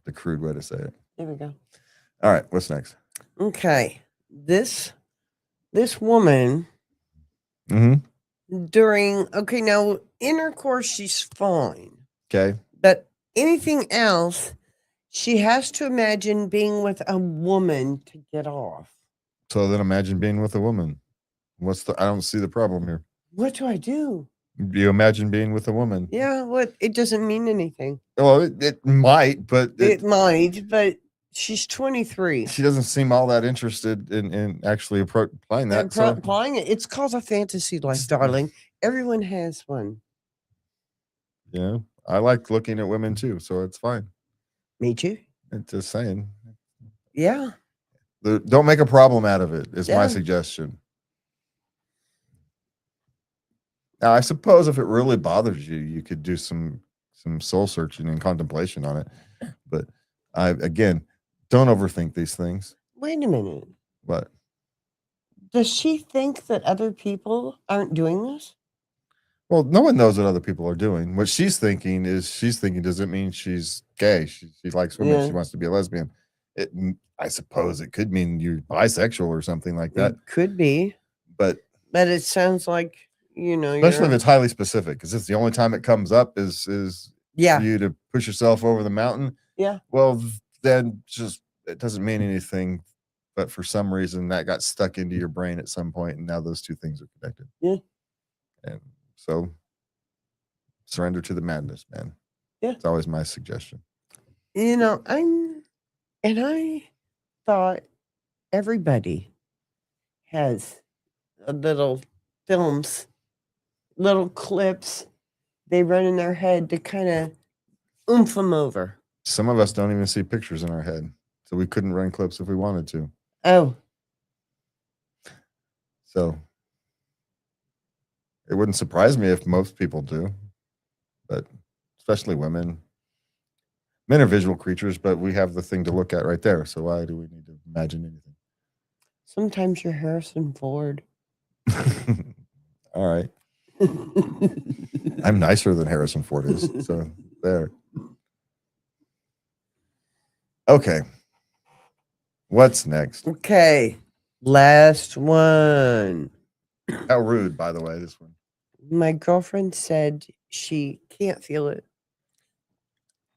the crude way to say it. There we go. All right, what's next? Okay. This This woman Mm-hmm. during now intercourse, she's fine, Okay. but anything else, she has to imagine being with a woman to get off. So then imagine being with a woman. I don't see the problem here. What do I do? You imagine being with a woman. Yeah, what? It doesn't mean anything. Well, it might, but It might, but she's 23. she doesn't seem all that interested in actually applying that. So Applying it, it's called a fantasy life, darling. Everyone has one. yeah, I like looking at women too, so it's fine. Me too. I'm just saying. Yeah. Don't make a problem out of it. Is my Yeah. suggestion. Now, I suppose if it really bothers you, you could do some soul searching and contemplation on it. But again, don't overthink these things. Wait a minute. What? Does she think that other people aren't doing this? Well, no one knows what other people are doing. What she's thinking, does it mean she's gay? She likes women. Yeah. She wants to be a lesbian. I suppose it could mean you're bisexual or something like that. It could be. But it sounds like, especially if it's highly specific, because it's the only time it comes up is yeah. for you to push yourself over the mountain. Yeah. Well, then just it doesn't mean anything. But for some reason, that got stuck into your brain at some point, and now those two things are connected. Yeah. And so surrender to the madness, man. Yeah. It's always my suggestion. I thought everybody has a little films, little clips they run in their head to kind of oomph them over. Some of us don't even see pictures in our head, so we couldn't run clips if we wanted to. Oh. So it wouldn't surprise me if most people do, but especially women. Men are visual creatures, but we have the thing to look at right there. So why do we need to imagine anything? Sometimes you're Harrison Ford. All right. I'm nicer than Harrison Ford is. So there. Okay. What's next? Okay. Last one. How rude, by the way, this one. My girlfriend said she can't feel it.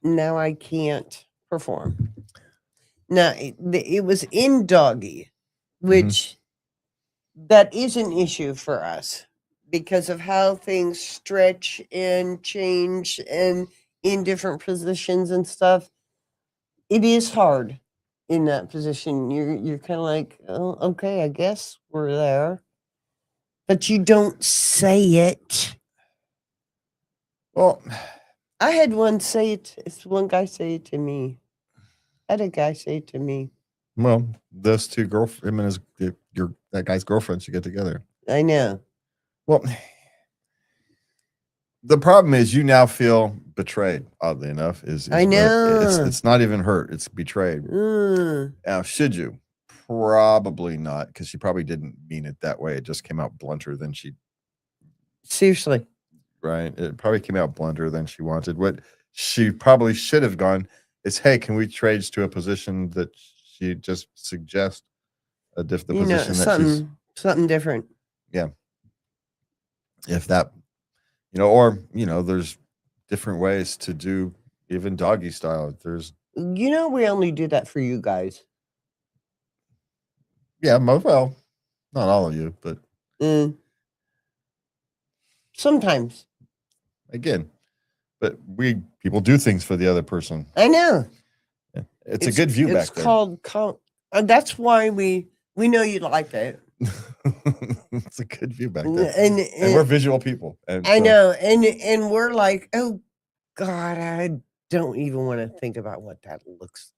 Now I can't perform. Now, it was in doggy, which that is an issue for us because of how things stretch and change and in different positions and stuff. It is hard in that position. You're kind of like, oh, okay, I guess we're there. But you don't say it. Well, I had one guy say it to me. I had a guy say it to me. Well, those two him and that guy's girlfriend should get together. I know. Well, the problem is you now feel betrayed. Oddly enough, I know. It's not even hurt; it's betrayed. Now, should you? Probably not, because she probably didn't mean it that way. It just came out blunter than she. Seriously. Right. It probably came out blunter than she wanted. What she probably should have gone is, hey, can we trade to a position that she just suggests the position that she's something different. Yeah. If that, or, there's different ways to do even doggy style. We only do that for you guys. Yeah. Well, not all of you, but. Sometimes. Again, but people do things for the other person. I know. Yeah. It's a good view back there. It's called, that's why we know you like it. It's a good view back there. And we're visual people. I know. And we're like, oh, God, I don't even want to think about what that looks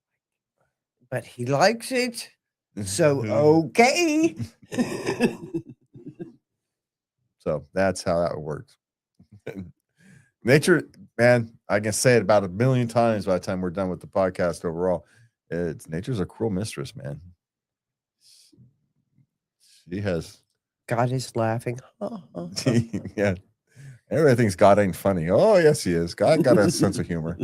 like. But he likes it. So, okay. So that's how that works. Nature, man, I can say it about 1 million times by the time we're done with the podcast overall. Nature's a cruel mistress, man. She has. God is laughing. Yeah. Everybody thinks God ain't funny. Oh, yes, he is. God got a sense of humor.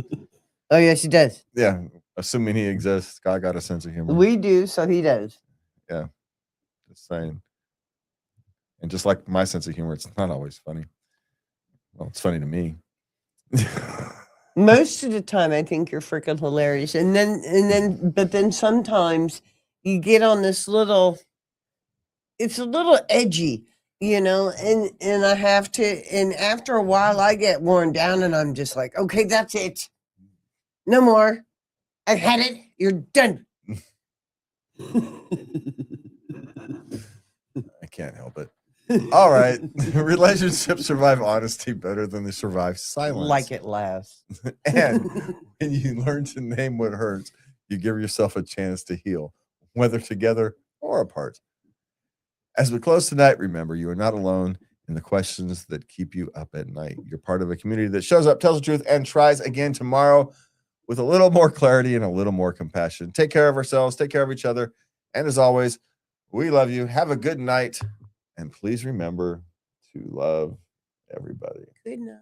Oh, yes, he does. Yeah. Assuming he exists, God got a sense of humor. We do, so he does. Yeah. Just saying. And just like my sense of humor, it's not always funny. Well, it's funny to me. Most of the time, I think you're freaking hilarious. But then sometimes you get on this little, it's a little edgy, and I have to, and after a while I get worn down and I'm just like, okay, that's it. No more. I've had it. You're done. I can't help it. All right. Relationships survive honesty better than they survive silence. Like it lasts. And when you learn to name what hurts, you give yourself a chance to heal, whether together or apart. As we close tonight, remember, you are not alone in the questions that keep you up at night. You're part of a community that shows up, tells the truth, and tries again tomorrow with a little more clarity and a little more compassion. Take care of ourselves, take care of each other. And as always, we love you. Have a good night. And please remember to love everybody. Good night.